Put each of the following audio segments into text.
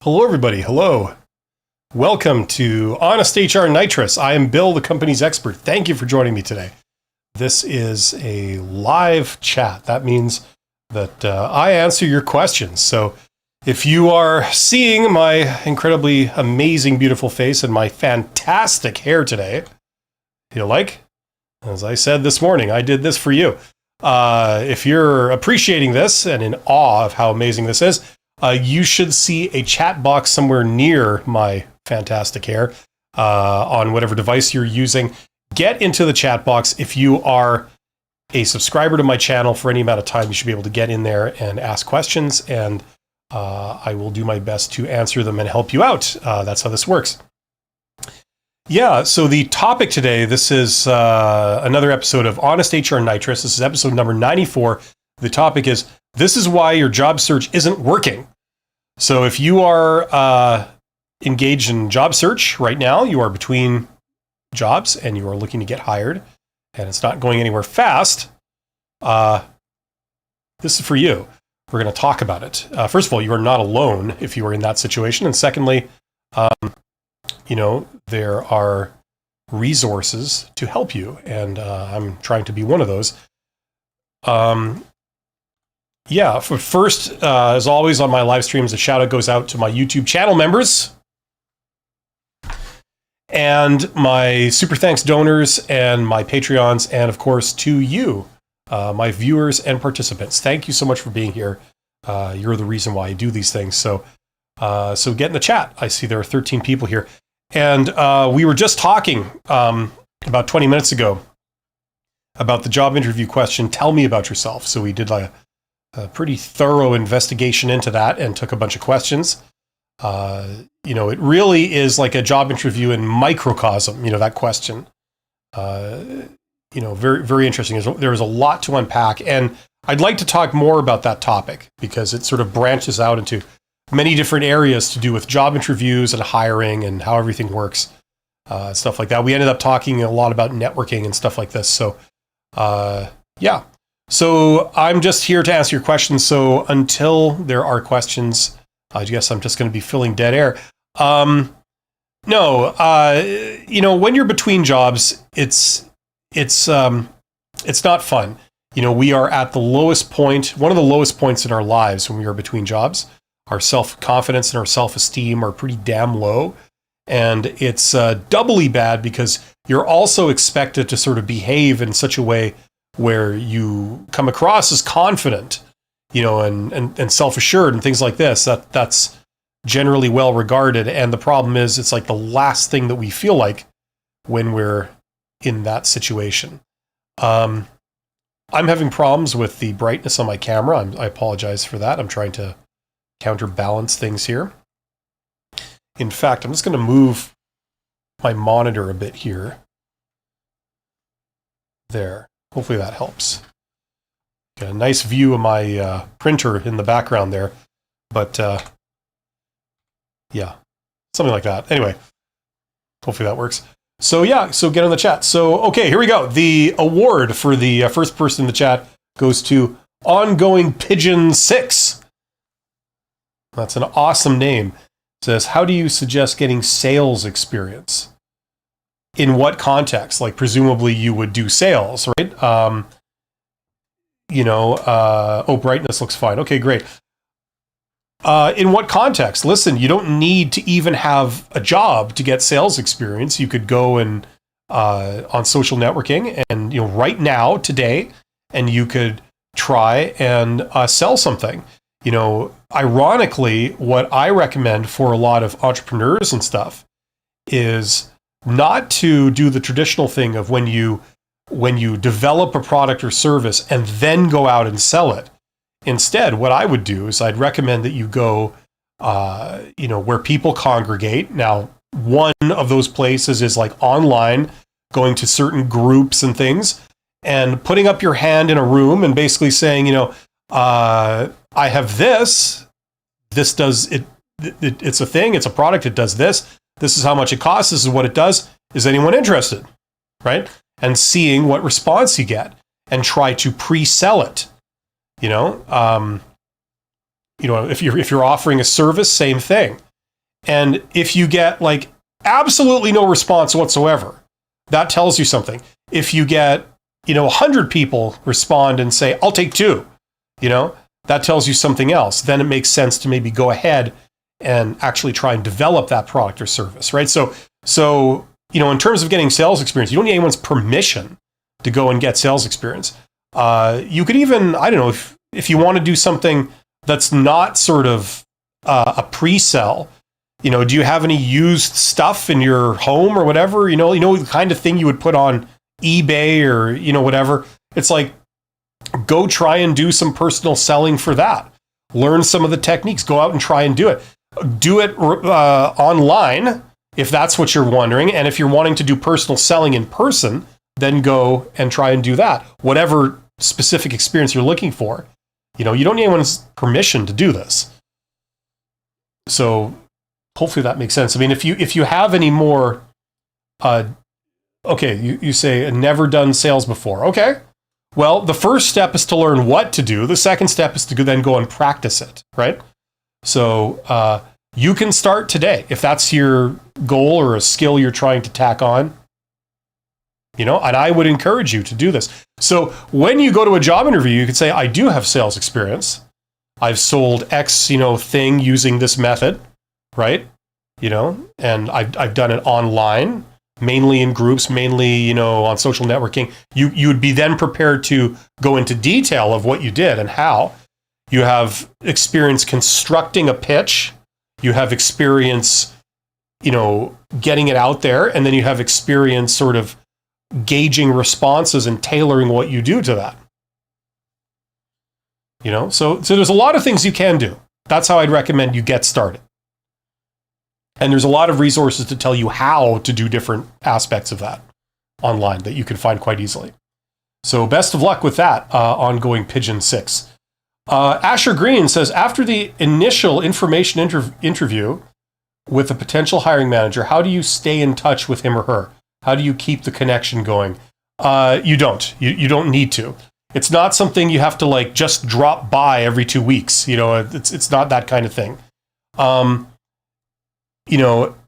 Hello, everybody. Hello. Welcome to Honest HR Nitrous. I am Bill, the company's expert. Thank you for joining me today. This is a live chat. That means that I answer your questions. So if you are seeing my incredibly amazing, beautiful face and my fantastic hair today, as I said this morning, I did this for you. If you're appreciating this and in awe of how amazing this is, you should see a chat box somewhere near my fantastic hair on whatever device you're using. Get into the chat box. If you are a subscriber to my channel for any amount of time, you should be able to get in there and ask questions, and I will do my best to answer them and help you out. That's how this works. Yeah, so the topic today, this is another episode of Honest HR Nitrous. This is episode number 94. The topic is, this is why your job search isn't working. So if you are engaged in job search right now, you are between jobs and you are looking to get hired and it's not going anywhere fast, this is for you. We're going to talk about it. First of all, you are not alone if you are in that situation. And secondly, there are resources to help you. And I'm trying to be one of those. For first, as always on my live streams, a shout out goes out to my YouTube channel members and my super thanks donors and my Patreons, and of course to you, my viewers and participants. Thank you so much for being here. You're the reason why I do these things. So get in the chat. I see there are 13 people here. And we were just talking about 20 minutes ago about the job interview question, tell me about yourself. So we did a pretty thorough investigation into that and took a bunch of questions. It really is like a job interview in microcosm, that question. Very, very interesting. There is a lot to unpack, and I'd like to talk more about that topic because it sort of branches out into many different areas to do with job interviews and hiring and how everything works, stuff like that. We ended up talking a lot about networking and stuff like this. So, So I'm just here to answer your questions. So until there are questions, I guess I'm just going to be filling dead air. When you're between jobs, it's not fun. We are at the lowest point, one of the lowest points in our lives when we are between jobs. Our self-confidence and our self-esteem are pretty damn low. And it's doubly bad because you're also expected to sort of behave in such a way where you come across as confident, and self-assured and things like this. That's generally well regarded. And the problem is it's like the last thing that we feel like when we're in that situation. I'm having problems with the brightness on my camera. I apologize for that. I'm trying to counterbalance things here. In fact, I'm just going to move my monitor a bit here. There. Hopefully that helps. Got a nice view of my printer in the background there. But, something like that. Anyway, hopefully that works. So, get in the chat. So, okay, here we go. The award for the first person in the chat goes to Ongoing Pigeon 6. That's an awesome name. It says, how do you suggest getting sales experience? In what context? Like, presumably you would do sales, right? Brightness looks fine. Okay, great. In what context? Listen, you don't need to even have a job to get sales experience. You could go and on social networking and, right now, today, and you could try and sell something. Ironically, what I recommend for a lot of entrepreneurs and stuff is not to do the traditional thing of when you develop a product or service and then go out and sell it. Instead, what I would do is I'd recommend that you go, where people congregate. Now, one of those places is like online, going to certain groups and things, and putting up your hand in a room and basically saying, I have this. This does it. It's a thing. It's a product. It does this. This is how much it costs. This is what it does. Is anyone interested? Right? And seeing what response you get and try to pre-sell it. If you're offering a service, same thing. And if you get like absolutely no response whatsoever, that tells you something. If you get, 100 people respond and say, I'll take 2, that tells you something else. Then it makes sense to maybe go ahead and actually try and develop that product or service, right? So, in terms of getting sales experience, you don't need anyone's permission to go and get sales experience. You could even, I don't know, if you want to do something that's not sort of a pre-sell, do you have any used stuff in your home or whatever? The kind of thing you would put on eBay or, whatever. It's like, go try and do some personal selling for that. Learn some of the techniques. Go out and try and do it. Do it online if that's what you're wondering. And if you're wanting to do personal selling in person, then go and try and do that. Whatever specific experience you're looking for. You don't need anyone's permission to do this. So hopefully that makes sense. I mean, if you have any more, you say never done sales before. Okay. Well, the first step is to learn what to do. The second step is to then go and practice it, right? So you can start today if that's your goal or a skill you're trying to tack on. And I would encourage you to do this. So when you go to a job interview, you could say, I do have sales experience. I've sold X, thing using this method, right? And I've done it online, mainly in groups, mainly, on social networking. You would be then prepared to go into detail of what you did and how. You have experience constructing a pitch. You have experience, getting it out there. And then you have experience sort of gauging responses and tailoring what you do to that. So there's a lot of things you can do. That's how I'd recommend you get started. And there's a lot of resources to tell you how to do different aspects of that online that you can find quite easily. So best of luck with that ongoing Pigeon 6. Asher Green says, after the initial information interview with a potential hiring manager, how do you stay in touch with him or her? How do you keep the connection going? You don't. You don't need to. It's not something you have to just drop by every 2 weeks. It's not that kind of thing.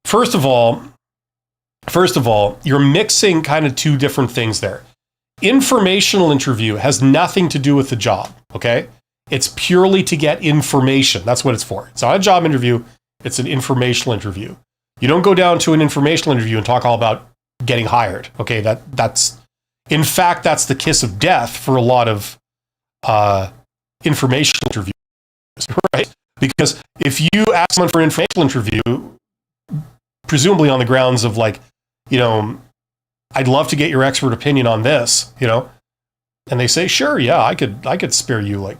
First of all, you're mixing kind of two different things there. Informational interview has nothing to do with the job, okay? It's purely to get information. That's what it's for. It's not a job interview. It's an informational interview. You don't go down to an informational interview and talk all about getting hired, okay? That's in fact, that's the kiss of death for a lot of informational interviews, right? Because if you ask someone for an informational interview, presumably on the grounds of I'd love to get your expert opinion on this, and they say, sure, yeah, I could spare you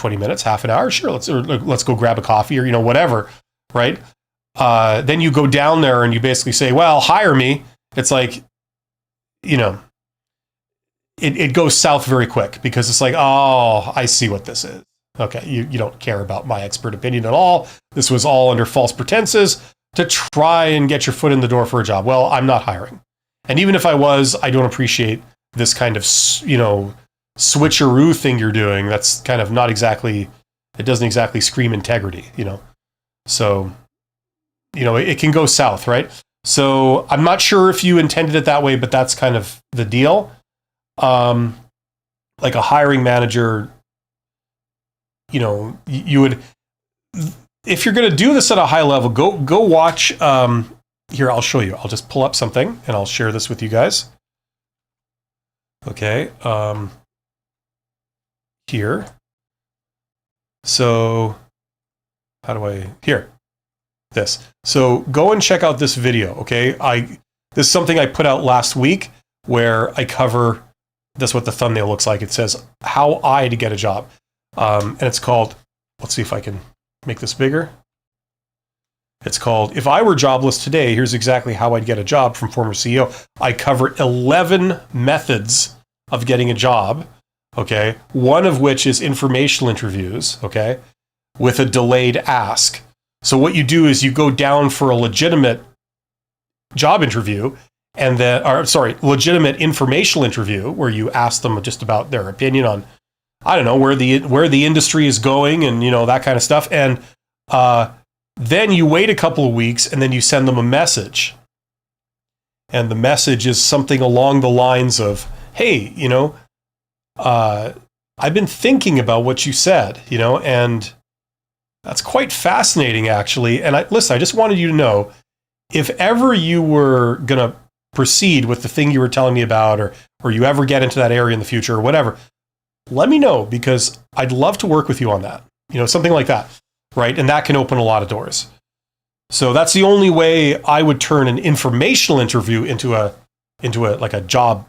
20 minutes, half an hour, sure, let's go grab a coffee or whatever, right? Then you go down there and you basically say, well, hire me. It's it goes south very quick because it's oh, I see what this is. Okay, you don't care about my expert opinion at all. This was all under false pretenses to try and get your foot in the door for a job. Well, I'm not hiring. And even if I was, I don't appreciate this kind of, switcheroo thing you're doing. That's kind of not exactly, it doesn't exactly scream integrity, So, it can go south, right? So I'm not sure if you intended it that way, but that's kind of the deal. Like a hiring manager, you would, if you're going to do this at a high level, go watch, here, I'll show you. I'll just pull up something and I'll share this with you guys. Okay. Here. So how do I, here, this. So go and check out this video. Okay. This is something I put out last week where I cover, that's what the thumbnail looks like. It says how I to get a job. And it's called, let's see if I can make this bigger. It's called, If I Were Jobless Today, Here's Exactly How I'd Get a Job from Former CEO. I cover 11 methods of getting a job, okay? One of which is informational interviews, okay? With a delayed ask. So what you do is you go down for a legitimate job interview and then, legitimate informational interview where you ask them just about their opinion on, I don't know, where the industry is going and, that kind of stuff. And Then you wait a couple of weeks and then you send them a message. And the message is something along the lines of, hey, I've been thinking about what you said, and that's quite fascinating, actually. And I just wanted you to know, if ever you were going to proceed with the thing you were telling me about, or you ever get into that area in the future or whatever, let me know, because I'd love to work with you on that. Something like that, right? And that can open a lot of doors. So that's the only way I would turn an informational interview into a like a job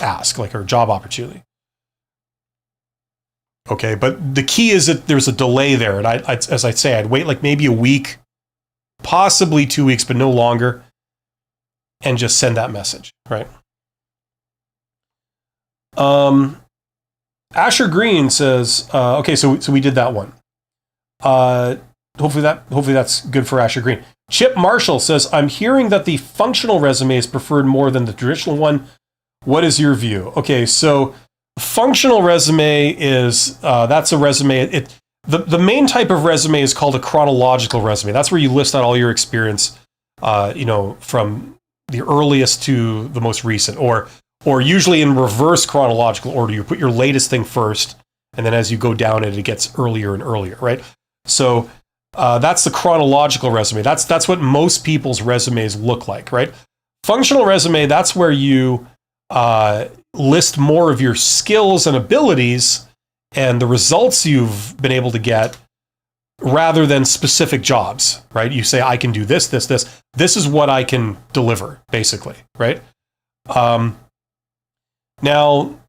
ask, like a job opportunity. Okay, but the key is that there's a delay there, and as I say, I'd wait like maybe a week, possibly 2 weeks, but no longer, and just send that message, right? Asher Green says, okay, so we did that one. Hopefully that's good for Asher Green. Chip Marshall says, I'm hearing that the functional resume is preferred more than the traditional one. What is your view? Okay, so functional resume is, that's a resume. The main type of resume is called a chronological resume. That's where you list out all your experience, from the earliest to the most recent, or usually in reverse chronological order. You put your latest thing first, and then as you go down it gets earlier and earlier, right? So that's the chronological resume. That's what most people's resumes look like, right? Functional resume, that's where you list more of your skills and abilities and the results you've been able to get, rather than specific jobs, right? You say, I can do this, this, this. This is what I can deliver, basically, right? Now,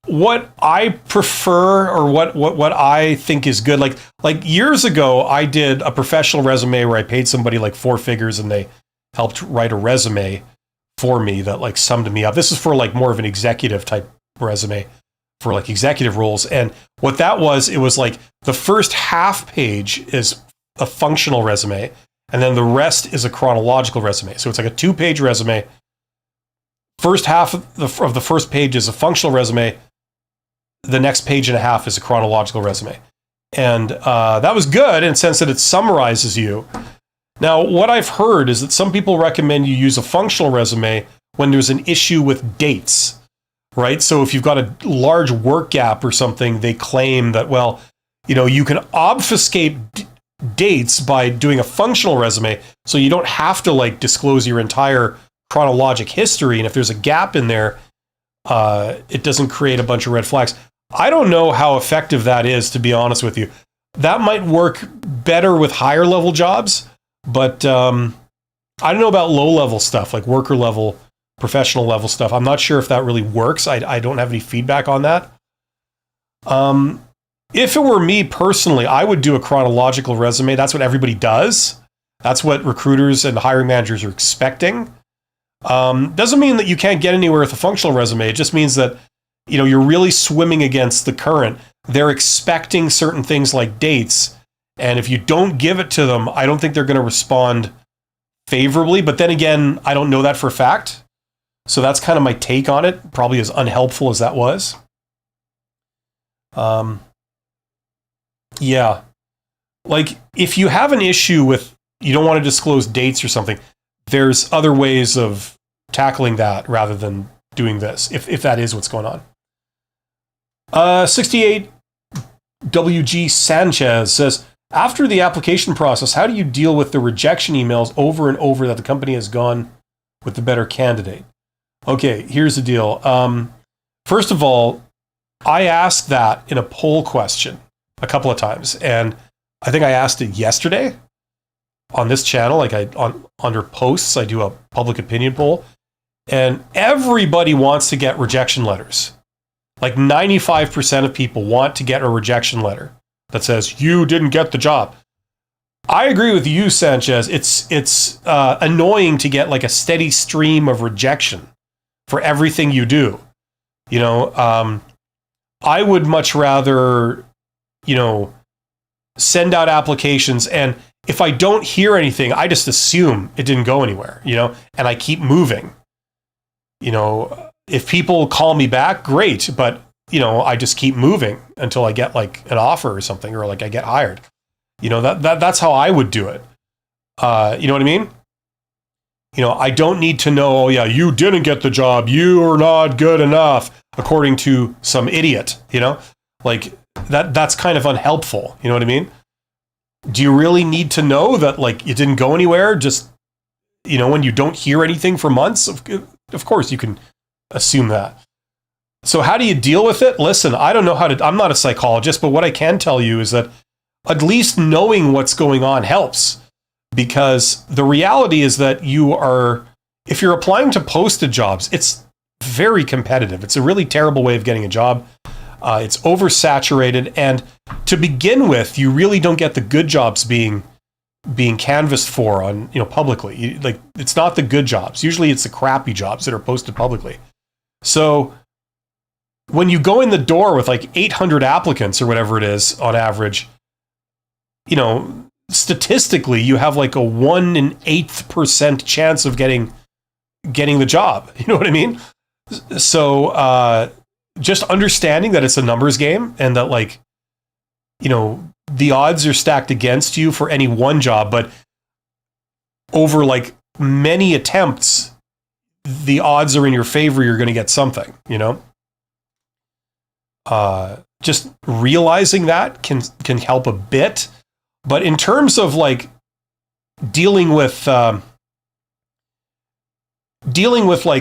what I prefer, or what I think is good, like years ago, I did a professional resume where I paid somebody like 4 figures and they helped write a resume for me that like summed me up. This is for like more of an executive type resume, for like executive roles. And what that was, it was like the first half page is a functional resume, and then the rest is a chronological resume. So it's like a 2-page resume. First half of the first page is a functional resume. The next page and a half is a chronological resume. And that was good in the sense that it summarizes you. Now, what I've heard is that some people recommend you use a functional resume when there's an issue with dates, right? So if you've got a large work gap or something, they claim that, well, you can obfuscate dates by doing a functional resume, so you don't have to like disclose your entire chronologic history. And if there's a gap in there, it doesn't create a bunch of red flags. I don't know how effective that is, to be honest with you. That might work better with higher level jobs, but I don't know about low level stuff, like worker level, professional level stuff. I'm not sure if that really works. I don't have any feedback on that. If it were me personally, I would do a chronological resume. That's what everybody does. That's what recruiters and hiring managers are expecting. Doesn't mean that you can't get anywhere with a functional resume. It just means that you're really swimming against the current. They're expecting certain things like dates, and if you don't give it to them, I don't think they're going to respond favorably. But then again, I don't know that for a fact. So that's kind of my take on it, probably as unhelpful as that was. Yeah. Like, if you have an issue with, you don't want to disclose dates or something, there's other ways of tackling that rather than doing this, if that is what's going on. 68 WG Sanchez says, after the application process, how do you deal with the rejection emails over and over that the company has gone with the better candidate? Okay, here's the deal. First of all, I asked that in a poll question a couple of times, and I think I asked it yesterday on this channel. Like under posts, I do a public opinion poll, and everybody wants to get rejection letters. Like 95% of people want to get a rejection letter that says you didn't get the job. I agree with you, Sanchez. It's annoying to get like a steady stream of rejection for everything you do. I would much rather, send out applications, and if I don't hear anything, I just assume it didn't go anywhere, and I keep moving. If people call me back, great, but I just keep moving until I get like an offer or something, or like I get hired. That's how I would do it. You know what I mean? I don't need to know, oh yeah, you didn't get the job, you are not good enough, according to some idiot, like that's kind of unhelpful. You know what I mean? Do you really need to know that like it didn't go anywhere? Just, when you don't hear anything for months, of course you can assume that. So how do you deal with it? Listen, I don't know I'm not a psychologist, but what I can tell you is that at least knowing what's going on helps. Because the reality is that if you're applying to posted jobs, it's very competitive. It's a really terrible way of getting a job. It's oversaturated. And to begin with, you really don't get the good jobs being canvassed for on, publicly. It's not the good jobs. Usually it's the crappy jobs that are posted publicly. So when you go in the door with like 800 applicants or whatever it is on average, statistically, you have like a 1 in 8th% chance of getting the job. You know what I mean? So just understanding that it's a numbers game and that like, the odds are stacked against you for any one job, but over like many attempts, the odds are in your favor. You're going to get something, just realizing that can help a bit. But in terms of like dealing with like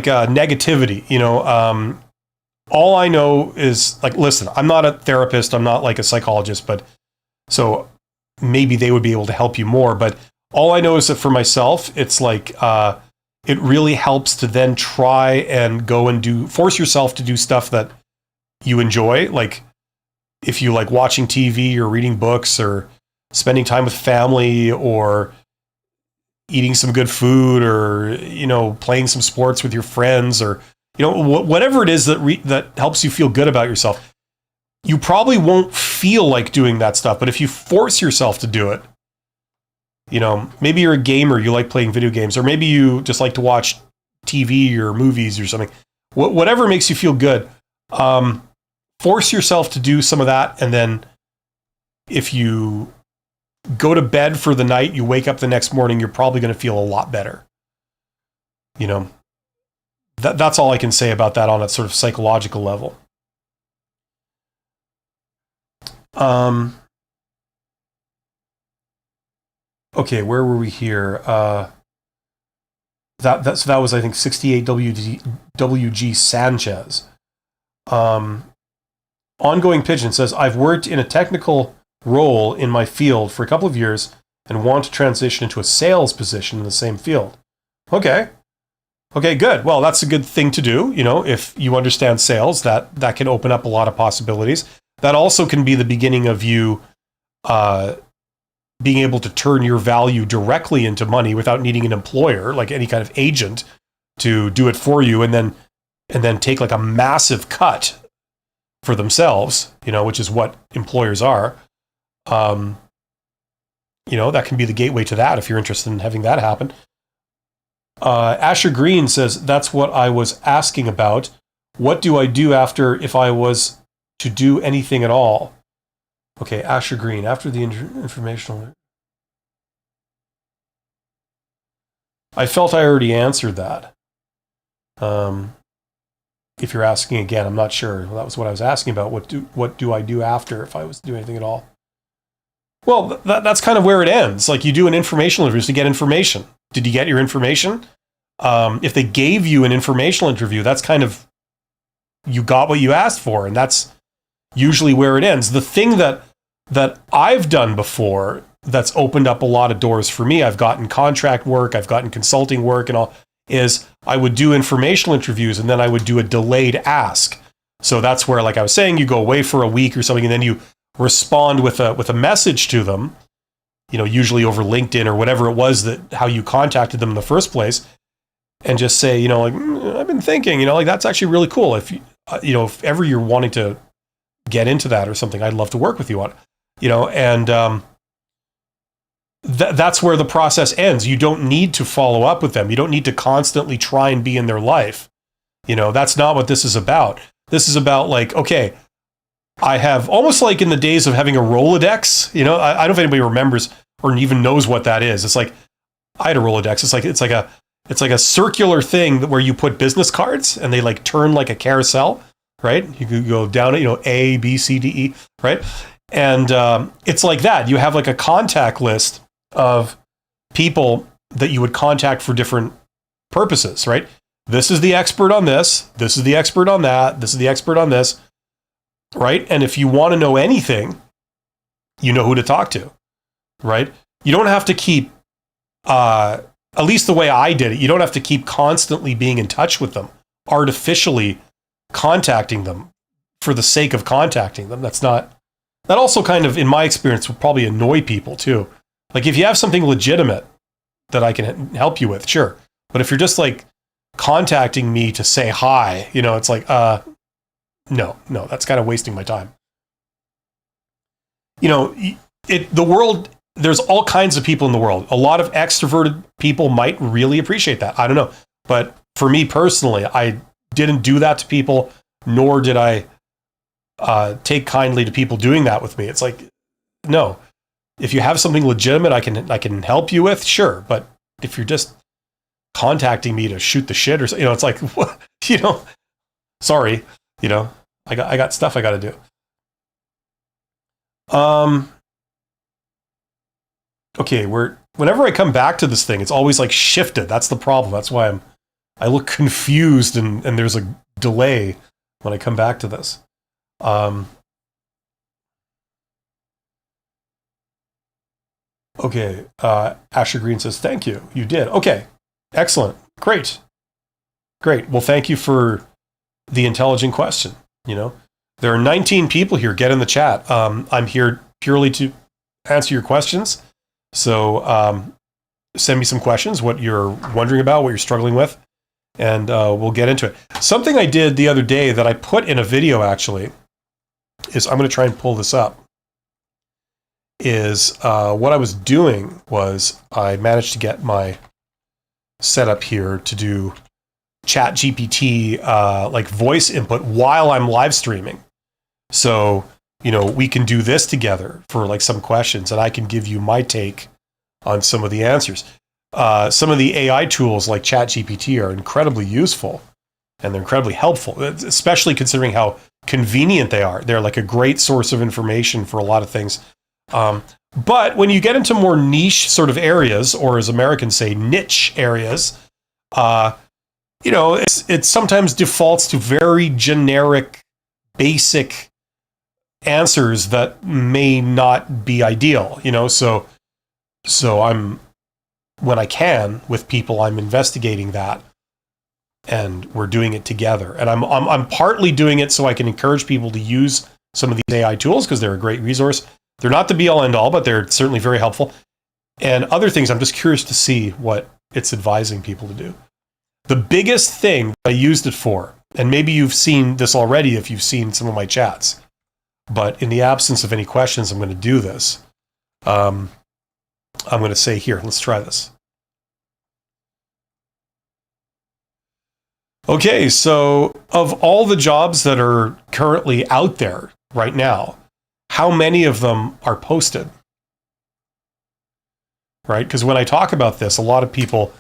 negativity, all I know is like, listen, I'm not a therapist, I'm not like a psychologist, but so maybe they would be able to help you more. But all I know is that for myself, it's like it really helps to then try and go and force yourself to do stuff that you enjoy. Like if you like watching TV or reading books or spending time with family or eating some good food or, playing some sports with your friends or, whatever it is that helps you feel good about yourself. You probably won't feel like doing that stuff, but if you force yourself to do it, maybe you're a gamer, you like playing video games, or maybe you just like to watch TV or movies or something, whatever makes you feel good. Force yourself to do some of that. And then if you go to bed for the night, you wake up the next morning, you're probably going to feel a lot better. That's all I can say about that on a sort of psychological level. Okay, where were we here? That was, I think, 68 WG Sanchez. Ongoing Pigeon says, I've worked in a technical role in my field for a couple of years and want to transition into a sales position in the same field. Okay, good. Well, that's a good thing to do. If you understand sales, that can open up a lot of possibilities. That also can be the beginning of you being able to turn your value directly into money without needing an employer, like any kind of agent, to do it for you, and then take like a massive cut for themselves, which is what employers are. That can be the gateway to that if you're interested in having that happen. Asher Green says, that's what I was asking about. What do I do after if I was to do anything at all? Okay, Asher Green, after the informational... I felt I already answered that. If you're asking again, I'm not sure. That was what I was asking about. What do I do after if I was to do anything at all? Well, that's kind of where it ends. Like you do an informational interview to get information. Did you get your information? If they gave you an informational interview, that's kind of, you got what you asked for, and that's usually where it ends. The thing that I've done before that's opened up a lot of doors for me, I've gotten contract work, I've gotten consulting work and all, is I would do informational interviews and then I would do a delayed ask. So that's where, like I was saying, you go away for a week or something and then you respond with a message to them, usually over LinkedIn or whatever it was how you contacted them in the first place, and just say, I've been thinking, that's actually really cool. If if ever you're wanting to get into that or something, I'd love to work with you on it, and that's where the process ends. You don't need to follow up with them. You don't need to constantly try and be in their life. That's not what this is about. This is about like, okay, I have almost like in the days of having a Rolodex, you know, I don't know if anybody remembers or even knows what that is. It's like, I had a Rolodex. It's like a circular thing where you put business cards and they like turn like a carousel, right? You could go down it, you know, A, B, C, D, E, right? And it's like that. You have like a contact list of people that you would contact for different purposes, right? This is the expert on this. This is the expert on that. This is the expert on this, right? And if you want to know anything, you know who to talk to, right? You don't have to keep, at least the way I did it, you don't have to keep constantly being in touch with them, artificially contacting them for the sake of contacting them. That also kind of, in my experience, would probably annoy people too. Like if you have something legitimate that I can help you with, sure. But if you're just like contacting me to say hi, you know, it's like, no, that's kind of wasting my time. You know, the world, there's all kinds of people in the world. A lot of extroverted people might really appreciate that. I don't know. But for me personally, I didn't do that to people, nor did I take kindly to people doing that with me. It's like, no. If you have something legitimate I can help you with, sure. But if you're just contacting me to shoot the shit or something, you know, it's like, what? You know, sorry, you know, I got stuff I got to do. Okay, whenever I come back to this thing, it's always like shifted. That's the problem. That's why I look confused and there's a delay when I come back to this. Okay, Asher Green says, thank you. You did. Okay, excellent. Great. Well, thank you for the intelligent question. You know, there are 19 people here. Get in the chat. I'm here purely to answer your questions. So send me some questions, what you're wondering about, what you're struggling with, and we'll get into it. Something I did the other day that I put in a video actually is, I'm going to try and pull this up, is what I was doing was I managed to get my setup here to do chat GPT like voice input while I'm live streaming. So, you know, we can do this together for like some questions and I can give you my take on some of the answers. Some of the AI tools like chat GPT are incredibly useful and they're incredibly helpful, especially considering how convenient they are. They're like a great source of information for a lot of things. But when you get into more niche sort of areas, or as Americans say, niche areas, you know, it sometimes defaults to very generic, basic answers that may not be ideal, you know. So when I can with people, I'm investigating that, and we're doing it together. And I'm partly doing it so I can encourage people to use some of these AI tools because they're a great resource. They're not the be-all end-all, but they're certainly very helpful. And other things, I'm just curious to see what it's advising people to do. The biggest thing I used it for, and maybe you've seen this already if you've seen some of my chats, but in the absence of any questions, I'm going to do this. I'm going to say here, let's try this. Okay, so of all the jobs that are currently out there right now, how many of them are posted? Right? Because when I talk about this, a lot of people,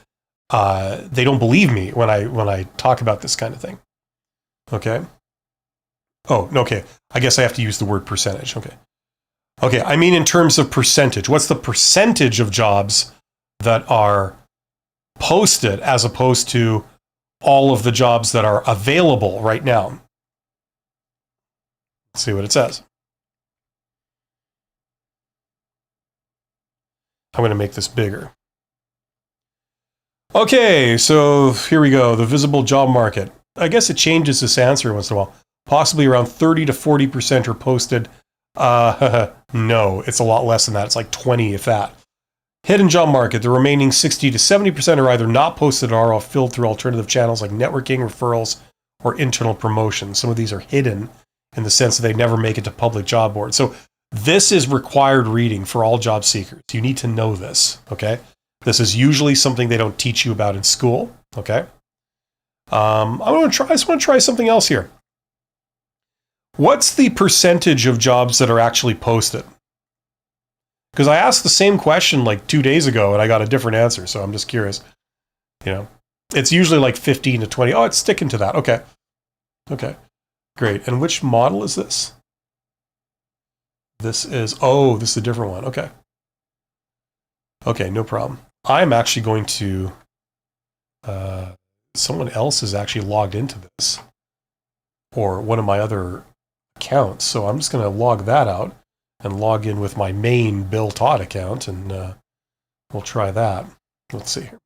they don't believe me when I talk about this kind of thing. Okay? Oh, okay. I guess I have to use the word percentage. Okay. Okay, I mean in terms of percentage. What's the percentage of jobs that are posted as opposed to all of the jobs that are available right now? Let's see what it says. I'm going to make this bigger. Okay, so here we go. The visible job market. I guess it changes this answer once in a while. Possibly around 30 to 40% are posted. No, it's a lot less than that. It's like 20, if that. Hidden job market. The remaining 60 to 70% are either not posted or are filled through alternative channels like networking, referrals, or internal promotion. Some of these are hidden in the sense that they never make it to public job boards. So this is required reading for all job seekers. You need to know this, okay? This is usually something they don't teach you about in school, okay? I just want to try something else here. What's the percentage of jobs that are actually posted? Because I asked the same question like 2 days ago and I got a different answer. So I'm just curious. It's usually like 15 to 20. Oh, it's sticking to that. Okay. Okay. Great. And which model is this? This is a different one. Okay. Okay, no problem. I'm actually going to, someone else is actually logged into this, or one of my other accounts. So I'm just going to log that out and log in with my main Bill Todd account, and we'll try that. Let's see here.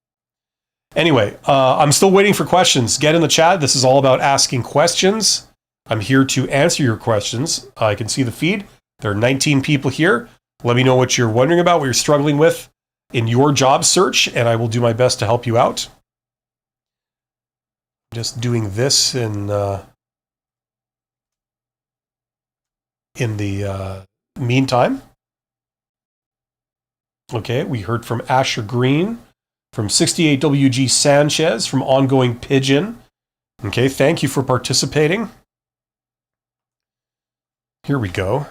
Anyway, I'm still waiting for questions. Get in the chat. This is all about asking questions. I'm here to answer your questions. I can see the feed. There are 19 people here. Let me know what you're wondering about, what you're struggling with in your job search, and I will do my best to help you out. Just doing this in the meantime. Okay, we heard from Asher Green, from 68WG Sanchez, from Ongoing Pigeon. Okay, thank you for participating. Here we go.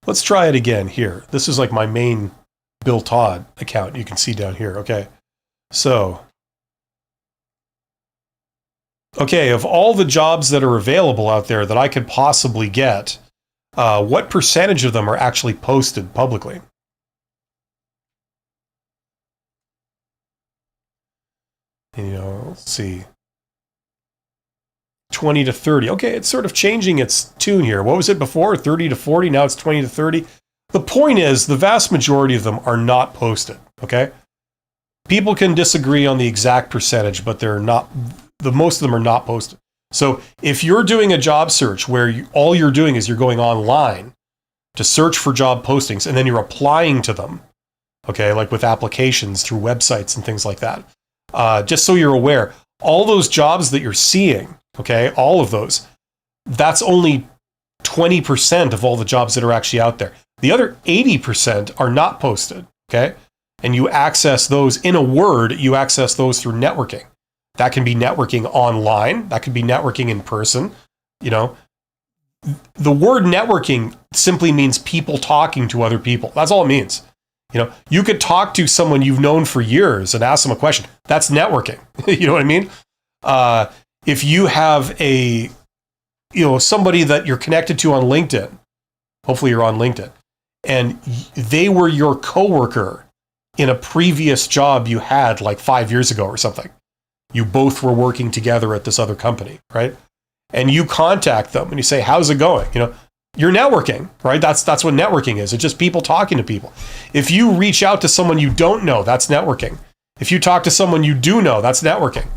Let's try it again here. This is like my main Bill Todd account. You can see down here. Okay. So, okay, of all the jobs that are available out there that I could possibly get, what percentage of them are actually posted publicly? Let's see. 20 to 30. Okay, it's sort of changing its tune here. What was it before? 30 to 40. Now it's 20 to 30. The point is, the vast majority of them are not posted. Okay? People can disagree on the exact percentage, but they're not. Most of them are not posted. So if you're doing a job search where all you're doing is you're going online to search for job postings and then you're applying to them, okay, like with applications through websites and things like that, just so you're aware, all those jobs that you're seeing, okay, all of those, that's only 20% of all the jobs that are actually out there. The other 80% are not posted, okay? And you access those, in a word, you access those through networking. That can be networking online. That could be networking in person. The word networking simply means people talking to other people. That's all it means. You could talk to someone you've known for years and ask them a question. That's networking. You know what I mean? If you have somebody that you're connected to on LinkedIn, hopefully you're on LinkedIn, and they were your coworker in a previous job you had like 5 years ago or something. You both were working together at this other company, right? And you contact them and you say, how's it going? You're networking, right? That's what networking is. It's just people talking to people. If you reach out to someone you don't know, that's networking. If you talk to someone you do know, that's networking.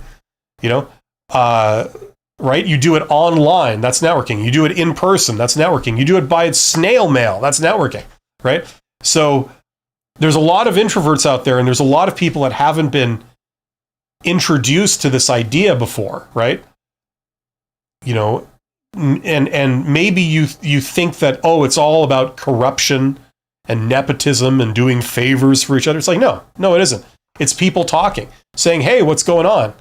Right? You do it online, that's networking. You do it in person, that's networking. You do it by snail mail, that's networking, right? So there's a lot of introverts out there, and there's a lot of people that haven't been introduced to this idea before, right? And maybe you think that, it's all about corruption and nepotism and doing favors for each other. It's like, no, it isn't. It's people talking, saying, hey, what's going on?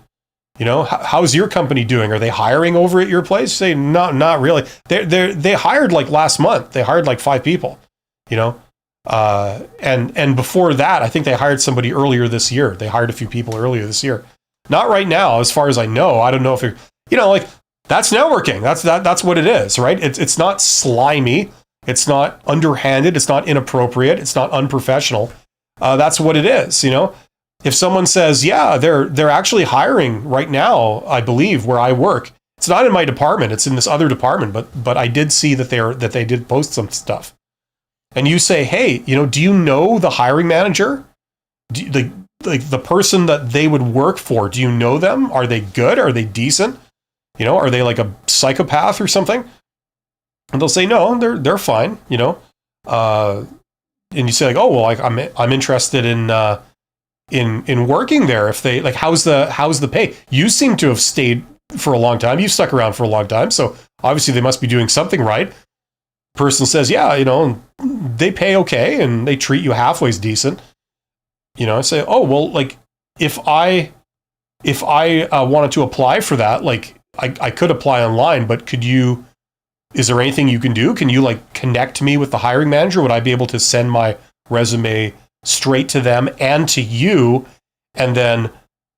How's your company doing? Are they hiring over at your place? Say, not really. They hired like last month. They hired like 5 people, and before that, I think they hired somebody earlier this year. They hired a few people earlier this year. Not right now, as far as I know. I don't know if you're, that's networking. That's what it is, right? It's not slimy. It's not underhanded. It's not inappropriate. It's not unprofessional. That's what it is. If someone says, yeah, they're actually hiring right now, I believe, where I work. It's not in my department. It's in this other department. But I did see that they did post some stuff. And you say, hey, do you know the hiring manager? The person that they would work for, do you know them? Are they good? Are they decent? Are they like a psychopath or something? And they'll say, no, they're fine, and you say like, oh, well, like I'm interested in working there. If they how's the pay? You seem to have stayed for a long time. You've stuck around for a long time. So obviously they must be doing something right. Person says, yeah, they pay okay and they treat you halfway decent. I say, oh, well, like if I wanted to apply for that, like I could apply online, but could you Is there anything you can do? Can you like connect me with the hiring manager? Would I be able to send my resume straight to them and to you? And then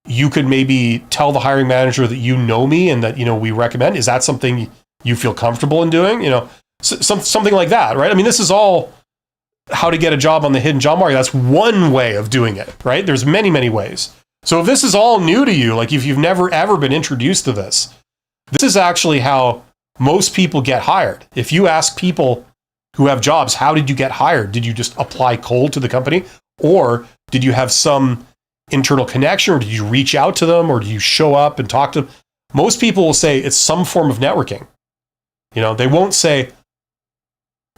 you could maybe tell the hiring manager that you know me and that, we recommend. Is that something you feel comfortable in doing? Something like that, right? I mean, this is all how to get a job on the hidden job market. That's one way of doing it, right? There's many, many ways. So if this is all new to you, like if you've never ever been introduced to this is actually how most people get hired. If you ask people who have jobs, how did you get hired? Did you just apply cold to the company? Or did you have some internal connection? Or did you reach out to them? Or do you show up and talk to them? Most people will say it's some form of networking. They won't say,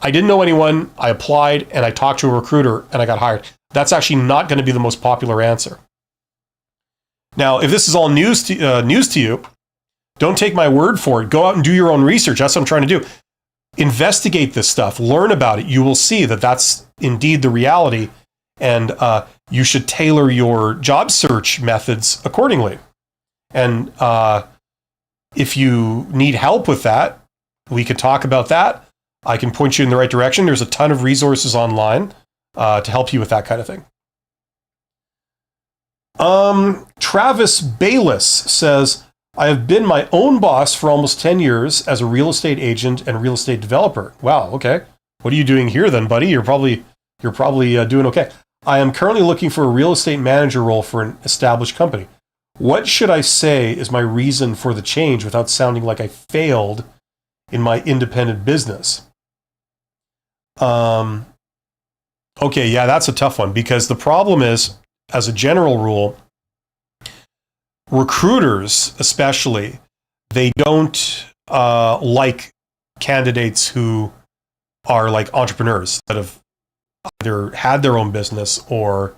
I didn't know anyone, I applied and I talked to a recruiter and I got hired. That's actually not going to be the most popular answer. Now, if this is all news to you, don't take my word for it. Go out and do your own research. That's what I'm trying to do. Investigate this stuff. Learn about it. You will see that that's indeed the reality. And you should tailor your job search methods accordingly. And if you need help with that, we can talk about that. I can point you in the right direction. There's a ton of resources online to help you with that kind of thing. Travis Bayless says, I have been my own boss for almost 10 years as a real estate agent and real estate developer. Wow, okay. What are you doing here then, buddy? You're probably doing okay. I am currently looking for a real estate manager role for an established company. What should I say is my reason for the change without sounding like I failed in my independent business? Okay, yeah, that's a tough one because the problem is, as a general rule, recruiters especially, they don't like candidates who are like entrepreneurs that have either had their own business or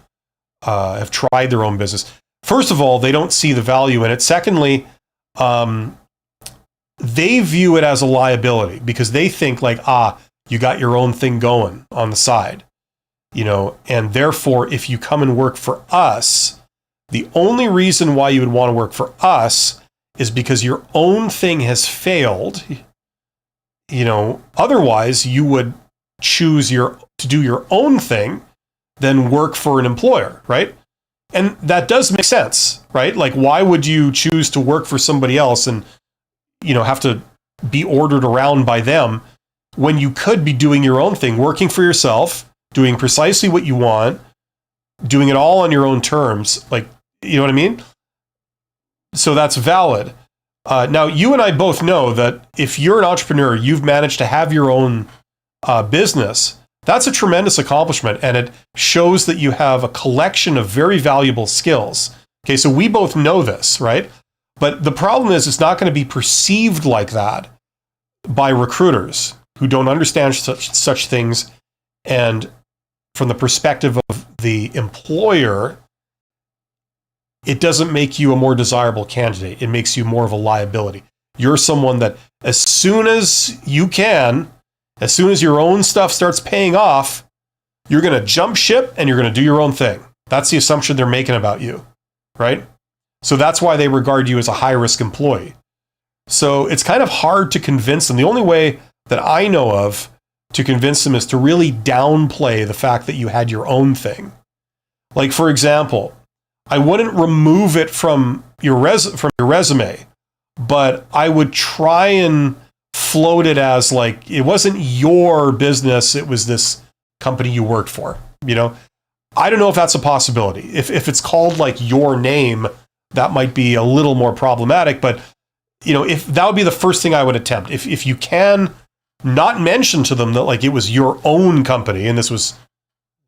have tried their own business. First of all, they don't see the value in it. Secondly, they view it as a liability because they think like, you got your own thing going on the side, and therefore, if you come and work for us, the only reason why you would want to work for us is because your own thing has failed. Otherwise you would choose to do your own thing than work for an employer, right? And that does make sense, right? Like, why would you choose to work for somebody else and, have to be ordered around by them when you could be doing your own thing, working for yourself, doing precisely what you want, doing it all on your own terms, like, you know what I mean? So that's valid. Now, you and I both know that if you're an entrepreneur, you've managed to have your own business. That's a tremendous accomplishment, and it shows that you have a collection of very valuable skills. Okay, so we both know this, right? But the problem is it's not going to be perceived like that by recruiters who don't understand such things. And from the perspective of the employer, it doesn't make you a more desirable candidate. It makes you more of a liability. You're someone that as soon as your own stuff starts paying off, you're going to jump ship and you're going to do your own thing. That's the assumption they're making about you, right? So that's why they regard you as a high-risk employee. So it's kind of hard to convince them. The only way that I know of to convince them is to really downplay the fact that you had your own thing. Like, for example, I wouldn't remove it from your resume, but I would try and float it as like it wasn't your business, it was this company you worked for. I don't know if that's a possibility. If it's called like your name, that might be a little more problematic, but if that would be the first thing I would attempt. If you can not mention to them that like it was your own company and this was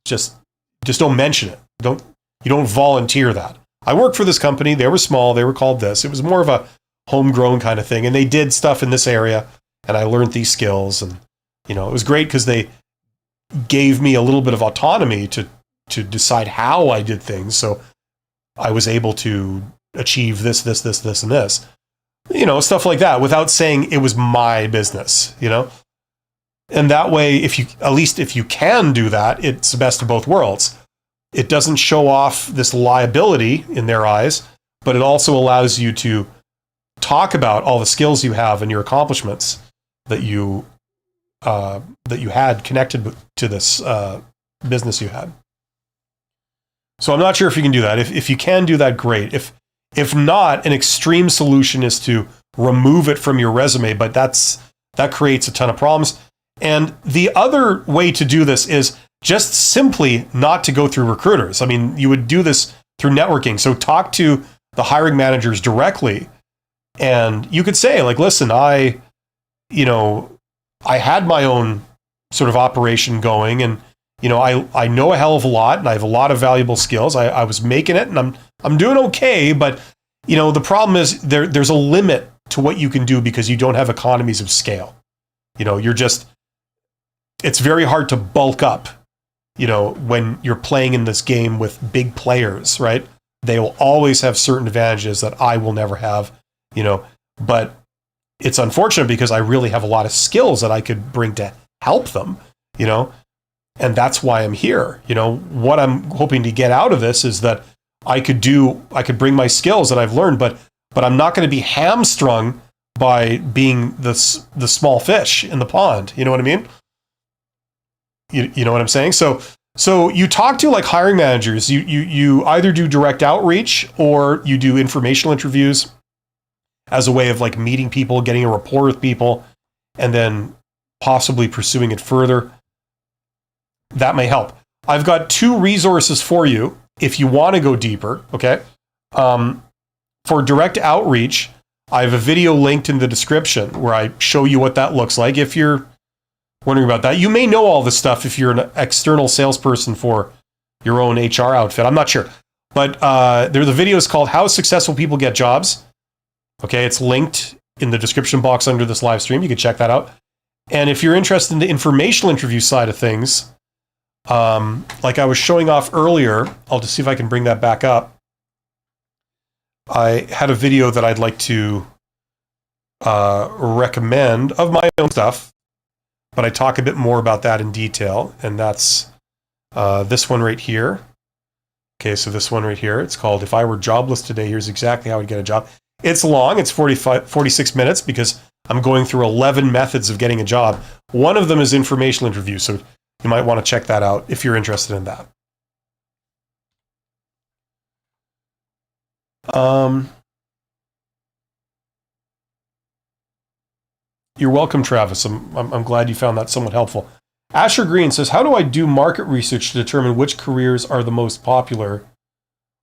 just don't mention it. You don't volunteer that. I worked for this company. They were small. They were called this. It was more of a homegrown kind of thing. And they did stuff in this area. And I learned these skills. And, it was great because they gave me a little bit of autonomy to decide how I did things. So I was able to achieve this, and this. Stuff like that without saying it was my business, And that way, if you can do that, it's the best of both worlds. It doesn't show off this liability in their eyes, but it also allows you to talk about all the skills you have and your accomplishments that you had connected to this business you had. So I'm not sure if you can do that. If you can do that, great. If not, an extreme solution is to remove it from your resume, but that creates a ton of problems. And the other way to do this is just simply not to go through recruiters. I mean, you would do this through networking. So talk to the hiring managers directly, and you could say, like, listen, I had my own sort of operation going, and I know a hell of a lot, and I have a lot of valuable skills. I was making it, and I'm doing okay, but the problem is there's a limit to what you can do because you don't have economies of scale. It's very hard to bulk up, when you're playing in this game with big players, right? They will always have certain advantages that I will never have, but it's unfortunate because I really have a lot of skills that I could bring to help them, and that's why I'm here. What I'm hoping to get out of this is that I could bring my skills that I've learned, but I'm not going to be hamstrung by being the small fish in the pond. You know what I mean? You know what I'm saying? So you talk to like hiring managers, you either do direct outreach or you do informational interviews as a way of like meeting people, getting a rapport with people, and then possibly pursuing it further. That may help. I've got 2 resources for you if you want to go deeper, okay? For direct outreach, I have a video linked in the description where I show you what that looks like. If you're wondering about that, you may know all this stuff if you're an external salesperson for your own HR outfit. I'm not sure. But the video is called How Successful People Get Jobs. Okay, it's linked in the description box under this live stream. You can check that out. And if you're interested in the informational interview side of things, like I was showing off earlier, I'll just see if I can bring that back up. I had a video that I'd like to recommend of my own stuff, but I talk a bit more about that in detail, and that's this one right here. Okay, so this one right here, it's called If I Were Jobless Today, Here's Exactly How I'd Get a Job. It's long, it's 46 minutes because I'm going through 11 methods of getting a job. One of them is informational interview, so you might want to check that out if you're interested in that. You're welcome, Travis. I'm glad you found that somewhat helpful. Asher Green says, how do I do market research to determine which careers are the most popular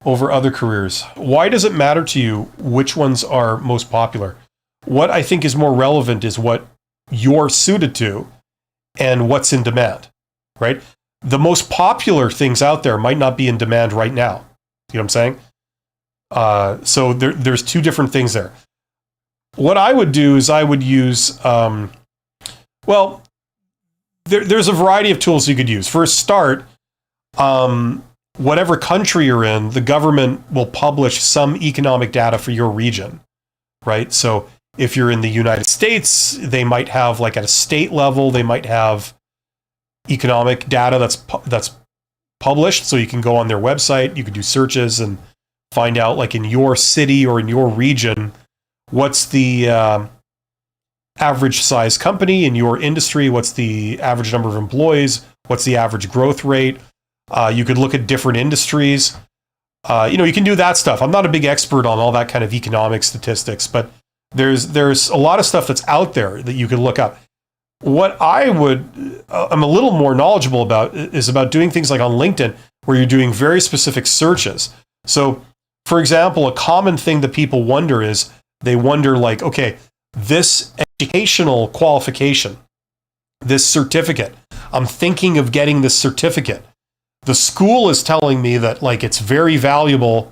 over other careers? Why does it matter to you which ones are most popular? What I think is more relevant is what you're suited to and what's in demand, right? The most popular things out there might not be in demand right now. You know what I'm saying? So there's 2 different things there. What I would do is I would use, there's a variety of tools you could use. For a start, whatever country you're in, the government will publish some economic data for your region, right? So if you're in the United States, they might have, like at a state level, they might have economic data that's published. So you can go on their website, you can do searches and find out, like in your city or in your region, what's the average size company in your industry? What's the average number of employees? What's the average growth rate? You could look at different industries. You can do that stuff. I'm not a big expert on all that kind of economic statistics, but there's a lot of stuff that's out there that you could look up. What I'm a little more knowledgeable about is about doing things like on LinkedIn, where you're doing very specific searches. So, for example, a common thing that people wonder is, they wonder like, okay, this educational qualification, this certificate, I'm thinking of getting this certificate. The school is telling me that like it's very valuable.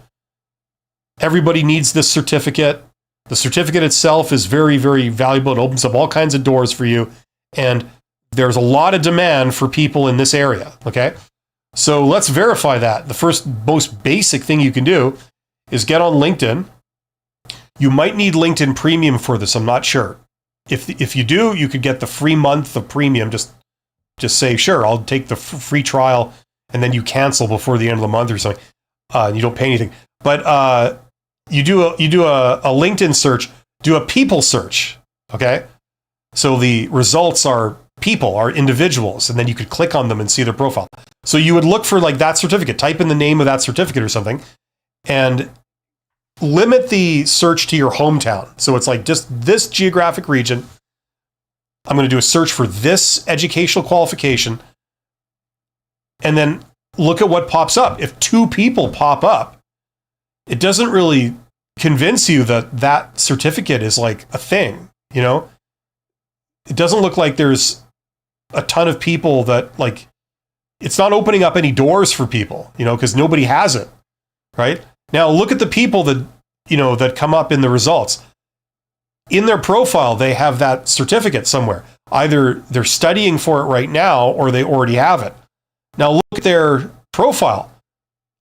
Everybody needs this certificate. The certificate itself is very, very valuable. It opens up all kinds of doors for you. And there's a lot of demand for people in this area, okay? So let's verify that. The first most basic thing you can do is get on LinkedIn. You might need LinkedIn Premium for this, I'm not sure. If you do, you could get the free month of Premium. Just say, sure, I'll take the free trial, and then you cancel before the end of the month or something. You don't pay anything. But you do a LinkedIn search, do a people search, okay? So the results are people, are individuals, and then you could click on them and see their profile. So you would look for like that certificate, type in the name of that certificate or something, and limit the search to your hometown. So it's like just this geographic region. I'm going to do a search for this educational qualification, and then look at what pops up. If 2 people pop up, it doesn't really convince you that that certificate is like a thing, you know? It doesn't look like there's a ton of people that like, it's not opening up any doors for people, you know, because nobody has it, right? Now look at the people that, you know, that come up in the results. In their profile, they have that certificate somewhere. Either they're studying for it right now or they already have it. Now look at their profile.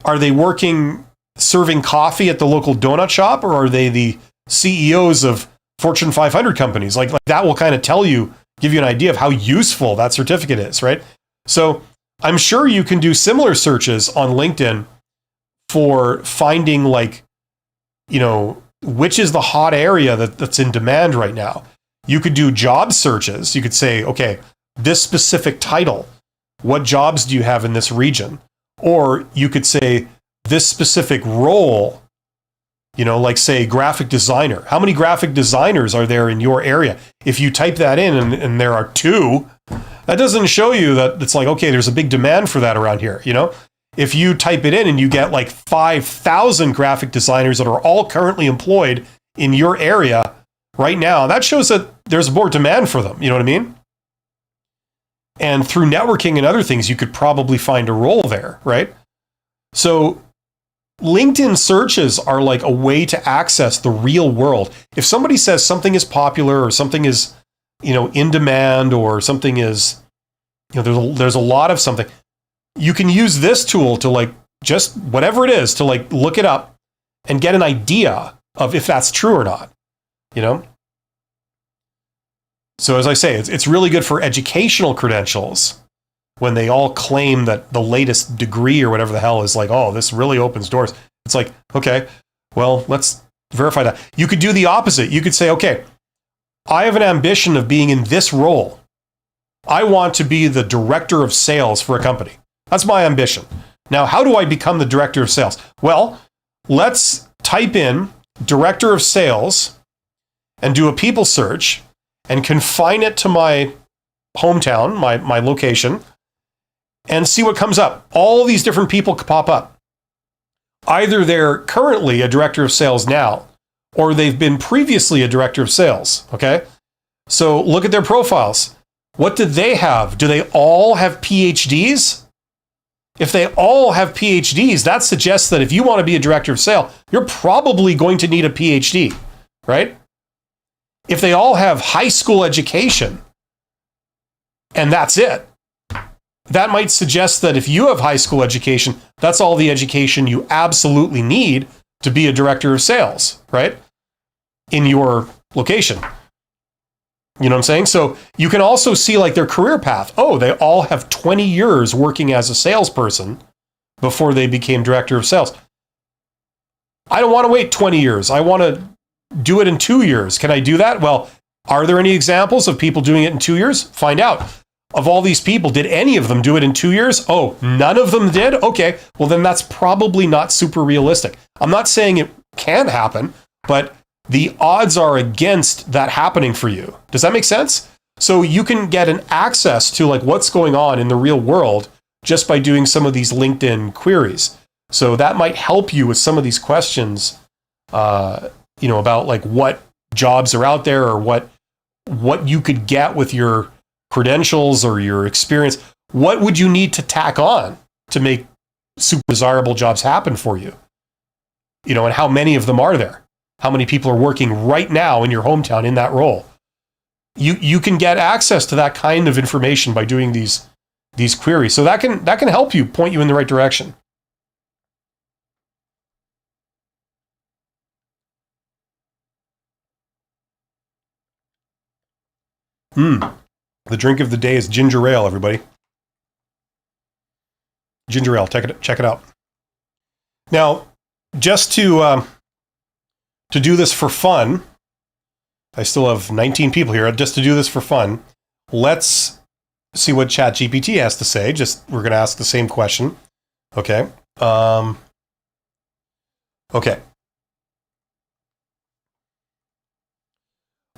Are they working serving coffee at the local donut shop, or are they the CEOs of Fortune 500 companies? Like that will kind of tell you, give you an idea of how useful that certificate is, right? So I'm sure you can do similar searches on LinkedIn for finding like, you know, which is the hot area that's in demand right now. You could do job searches. You could say, okay, this specific title, what jobs do you have in this region? Or you could say this specific role, you know, like say graphic designer. How many graphic designers are there in your area? If you type that in and there are 2, that doesn't show you that it's like, okay, there's a big demand for that around here, you know? If you type it in and you get like 5,000 graphic designers that are all currently employed in your area right now, that shows that there's more demand for them. You know what I mean? And through networking and other things, you could probably find a role there, right? So LinkedIn searches are like a way to access the real world. If somebody says something is popular or something is, you know, in demand or something is, you know, there's a lot of something, you can use this tool to like just whatever it is to like look it up and get an idea of if that's true or not, you know? So as I say, it's really good for educational credentials when they all claim that the latest degree or whatever the hell is like, oh, this really opens doors. It's like, okay, well, let's verify that. You could do the opposite. You could say, okay, I have an ambition of being in this role. I want to be the director of sales for a company. That's my ambition. Now, how do I become the director of sales? Well, let's type in director of sales and do a people search and confine it to my hometown, my location, and see what comes up. All these different people could pop up. Either they're currently a director of sales now, or they've been previously a director of sales, okay? So look at their profiles. What did they have? Do they all have PhDs? If they all have PhDs, that suggests that if you want to be a director of sales, you're probably going to need a PhD, right? If they all have high school education, and that's it, that might suggest that if you have high school education, that's all the education you absolutely need to be a director of sales, right? In your location. You know what I'm saying? So you can also see like their career path. Oh, they all have 20 years working as a salesperson before they became director of sales. I don't want to wait 20 years. I want to do it in 2 years. Can I do that? Well, are there any examples of people doing it in 2 years? Find out. Of all these people, did any of them do it in 2 years? Oh, none of them did? Okay, well then that's probably not super realistic. I'm not saying it can't happen, but the odds are against that happening for you. Does that make sense? So you can get an access to like what's going on in the real world just by doing some of these LinkedIn queries. So that might help you with some of these questions, about like what jobs are out there or what you could get with your credentials or your experience. What would you need to tack on to make super desirable jobs happen for you? You know, and how many of them are there? How many people are working right now in your hometown in that role? You can get access to that kind of information by doing these queries. So that can help you, point you in the right direction. The drink of the day is ginger ale, everybody. Ginger ale, check it out. Now, just to do this for fun, I still have 19 people here just to do this for fun. Let's see what ChatGPT has to say. We're going to ask the same question. Okay. Okay.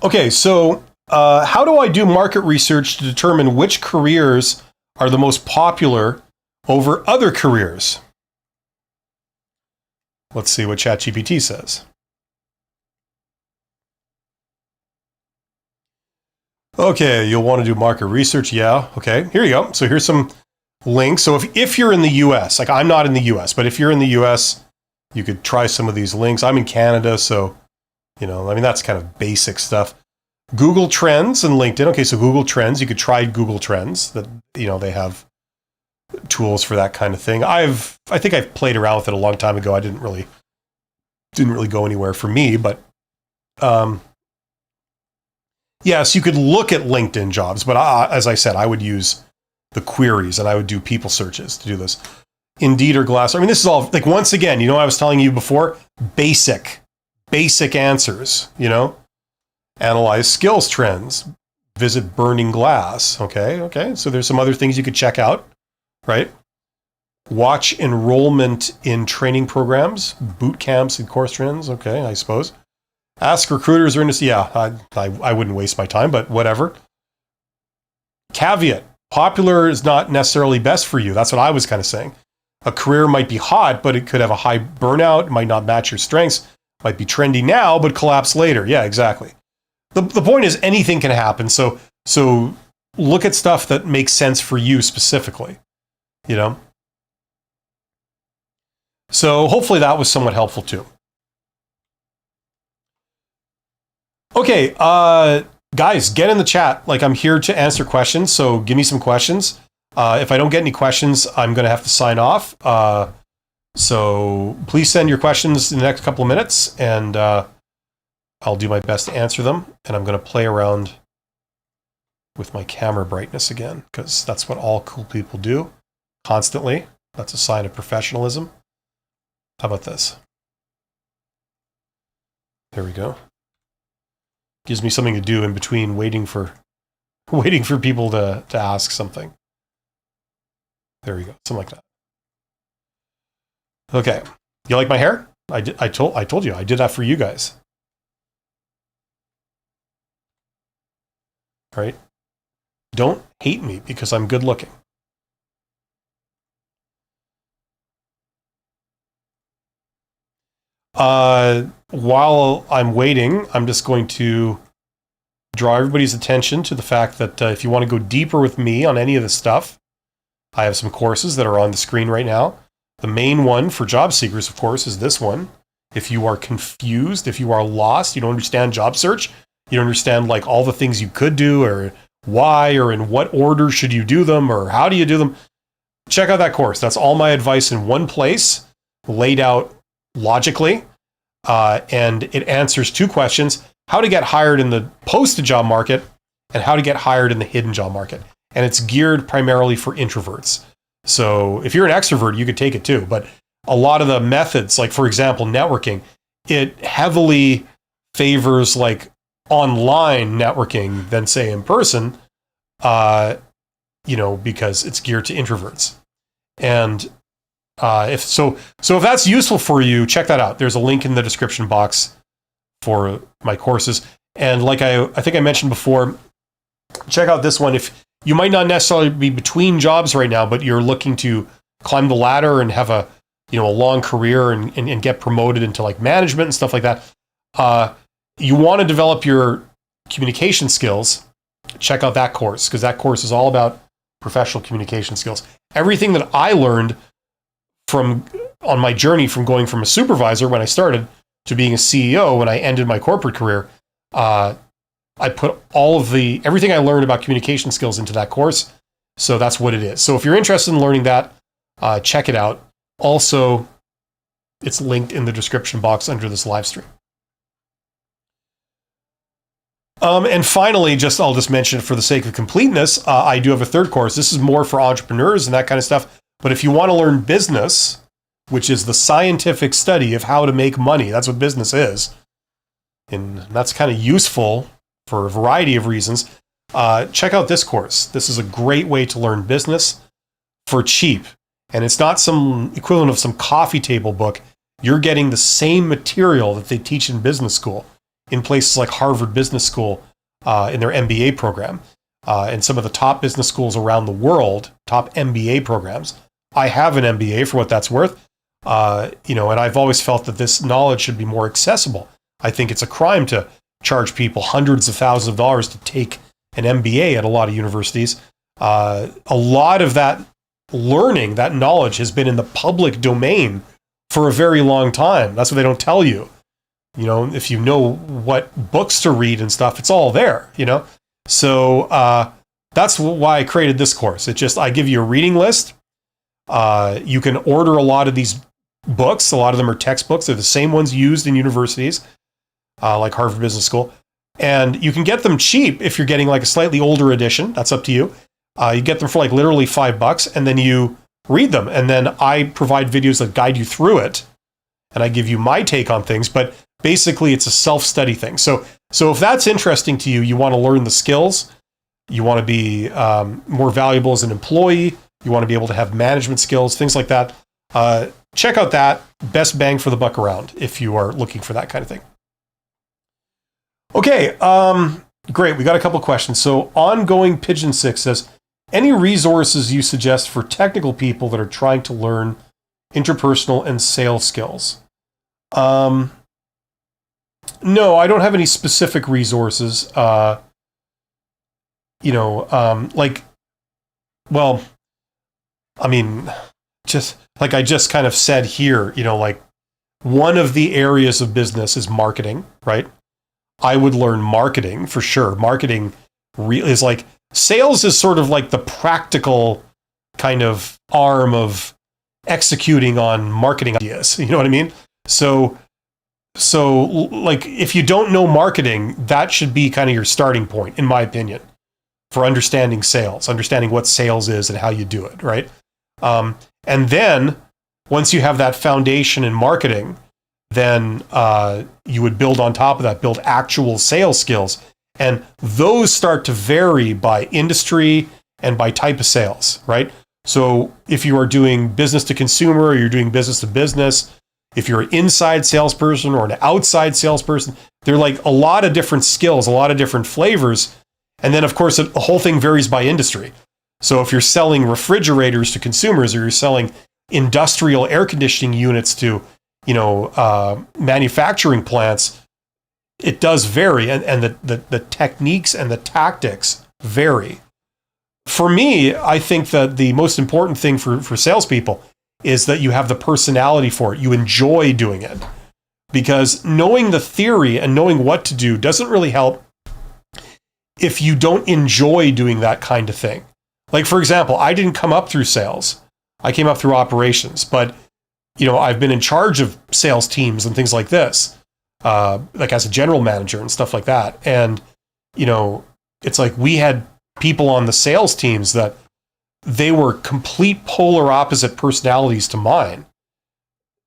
Okay, so how do I do market research to determine which careers are the most popular over other careers? Let's see what ChatGPT says. Okay, you'll want to do market research. Yeah, okay, here you go. So here's some links. So if you're in the US, like I'm not in the US, but if you're in the US, you could try some of these links. I'm in Canada, so, that's kind of basic stuff. Google Trends and LinkedIn. Okay, so Google Trends, you could try Google Trends. That they have tools for that kind of thing. I think I've played around with it a long time ago. I didn't really go anywhere for me, but yes, you could look at LinkedIn jobs, but as I said, I would use the queries and I would do people searches to do this. Indeed or Glassdoor. This is all, like, once again, I was telling you before, basic answers, Analyze skills trends, visit Burning Glass. Okay. So there's some other things you could check out, right? Watch enrollment in training programs, boot camps and course trends. Okay, I suppose. Ask recruiters or industry. Yeah, I wouldn't waste my time, but whatever. Caveat: popular is not necessarily best for you. That's what I was kind of saying. A career might be hot, but it could have a high burnout. It might not match your strengths. Might be trendy now, but collapse later. Yeah, exactly. The point is anything can happen. So look at stuff that makes sense for you specifically. So hopefully that was somewhat helpful too. Okay, guys, get in the chat. Like, I'm here to answer questions, so give me some questions. If I don't get any questions, I'm going to have to sign off. So please send your questions in the next couple of minutes, and I'll do my best to answer them. And I'm going to play around with my camera brightness again, because that's what all cool people do constantly. That's a sign of professionalism. How about this? There we go. Gives me something to do in between waiting for people to ask something. There we go, something like that. Okay, you like my hair? I told you I did that for you guys. All right? Don't hate me because I'm good looking. While I'm waiting, I'm just going to draw everybody's attention to the fact that if you want to go deeper with me on any of this stuff, I have some courses that are on the screen right now. The main one for job seekers, of course, is this one. If you are confused, if you are lost, you don't understand job search, you don't understand like all the things you could do or why or in what order should you do them or how do you do them, check out that course. That's all my advice in one place, laid out logically, and it answers two questions: how to get hired in the posted job market and how to get hired in the hidden job market. And it's geared primarily for introverts. So if you're an extrovert, you could take it too. But a lot of the methods, like for example, networking, it heavily favors like online networking than say in person, because it's geared to introverts. And if that's useful for you, check that out. There's a link in the description box for my courses. And like I think I mentioned before, check out this one. If you might not necessarily be between jobs right now, but you're looking to climb the ladder and have a long career and get promoted into like management and stuff like that. You want to develop your communication skills. Check out that course, because that course is all about professional communication skills. Everything that I learned on my journey from going from a supervisor when I started to being a CEO when I ended my corporate career, I put everything I learned about communication skills into that course. So that's what it is. So if you're interested in learning that, check it out. Also, it's linked in the description box under this live stream. And finally, I'll just mention it for the sake of completeness, I do have a third course. This is more for entrepreneurs and that kind of stuff. But if you want to learn business, which is the scientific study of how to make money, that's what business is. and that's kind of useful for a variety of reasons, check out this course. This is a great way to learn business for cheap. And it's not some equivalent of some coffee table book. You're getting the same material that they teach in business school in places like Harvard Business School in their MBA program. And some of the top business schools around the world, top MBA programs. I have an MBA for what that's worth. And I've always felt that this knowledge should be more accessible. I think it's a crime to charge people hundreds of thousands of dollars to take an MBA at a lot of universities. A lot of that learning, that knowledge has been in the public domain for a very long time. That's what they don't tell you. If you know what books to read and stuff, it's all there, So that's why I created this course. I give you a reading list. You can order a lot of these books. A lot of them are textbooks. They're the same ones used in universities, like Harvard Business School. And you can get them cheap if you're getting like a slightly older edition. That's up to you. You get them for like literally $5, and then you read them. And then I provide videos that guide you through it. And I give you my take on things. But basically, it's a self-study thing. So if that's interesting to you, you want to learn the skills. You want to be more valuable as an employee. You want to be able to have management skills, things like that. Check out that. Best bang for the buck around if you are looking for that kind of thing. Okay, great. We got a couple questions. So Ongoing Pigeon 6 says, any resources you suggest for technical people that are trying to learn interpersonal and sales skills? No, I don't have any specific resources. Just like I just kind of said here, one of the areas of business is marketing, right? I would learn marketing for sure. Marketing is like, sales is sort of like the practical kind of arm of executing on marketing ideas. You know what I mean? So like if you don't know marketing, that should be kind of your starting point, in my opinion, for understanding sales, understanding what sales is and how you do it, right? And then once you have that foundation in marketing, then you would build on top of that, build actual sales skills. And those start to vary by industry and by type of sales, right? So if you are doing business to consumer, or you're doing business to business, if you're an inside salesperson or an outside salesperson, there are like a lot of different skills, a lot of different flavors. And then, of course, the whole thing varies by industry. So if you're selling refrigerators to consumers, or you're selling industrial air conditioning units to, manufacturing plants, it does vary, and the techniques and the tactics vary. For me, I think that the most important thing for salespeople is that you have the personality for it. You enjoy doing it. Because knowing the theory and knowing what to do doesn't really help if you don't enjoy doing that kind of thing. Like, for example, I didn't come up through sales. I came up through operations. But, I've been in charge of sales teams and things like this, like as a general manager and stuff like that. And, it's like we had people on the sales teams that they were complete polar opposite personalities to mine,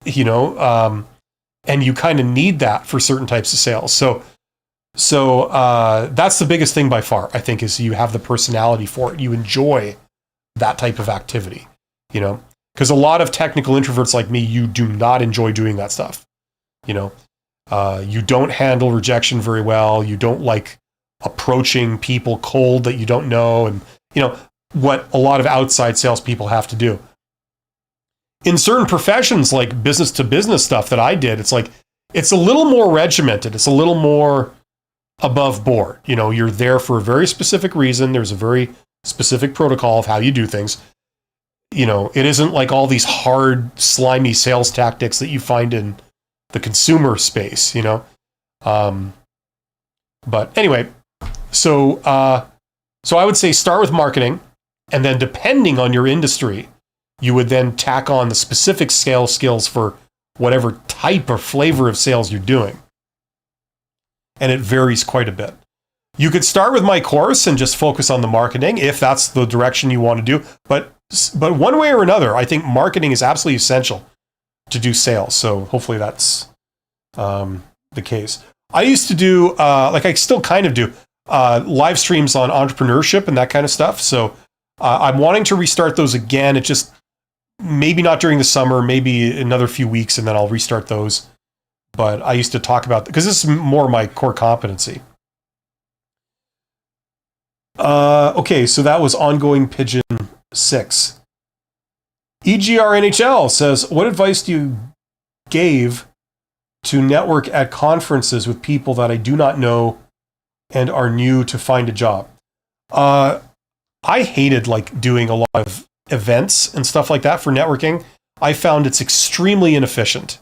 and you kind of need that for certain types of sales. So that's the biggest thing by far, I think, is you have the personality for it. You enjoy that type of activity, because a lot of technical introverts like me, you do not enjoy doing that stuff. You don't handle rejection very well. You don't like approaching people cold that you don't know. And, what a lot of outside salespeople have to do. In certain professions, like business to business stuff that I did, it's like, it's a little more regimented. It's a little more above board. You're there for a very specific reason. There's a very specific protocol of how you do things. It isn't like all these hard, slimy sales tactics that you find in the consumer space, But anyway, so I would say start with marketing, and then depending on your industry, you would then tack on the specific sales skills for whatever type or flavor of sales you're doing. And it varies quite a bit. You could start with my course and just focus on the marketing if that's the direction you want to do. But one way or another, I think marketing is absolutely essential to do sales. So hopefully that's the case. I used to do, like I still kind of do, live streams on entrepreneurship and that kind of stuff. So I'm wanting to restart those again. It just, maybe not during the summer, maybe another few weeks, and then I'll restart those. But I used to talk about, because this is more my core competency. Okay, so that was ongoing Pigeon 6. EGRNHL says, what advice do you give to network at conferences with people that I do not know and are new to find a job? I hated like doing a lot of events and stuff like that for networking. I found it's extremely inefficient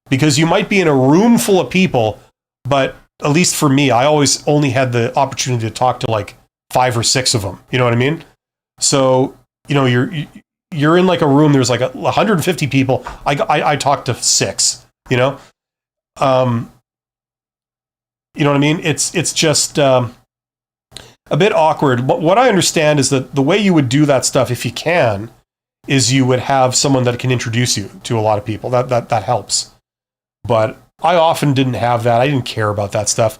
because you might be in a room full of people, but at least for me, I always only had the opportunity to talk to like 5 or 6 of them. You know what I mean? So, you know, you're in like a room, there's like 150 people. I talked to 6, you know? You know what I mean? It's just a bit awkward. What I understand is that the way you would do that stuff, if you can, is you would have someone that can introduce you to a lot of people. That helps. But I often didn't have that. I didn't care about that stuff.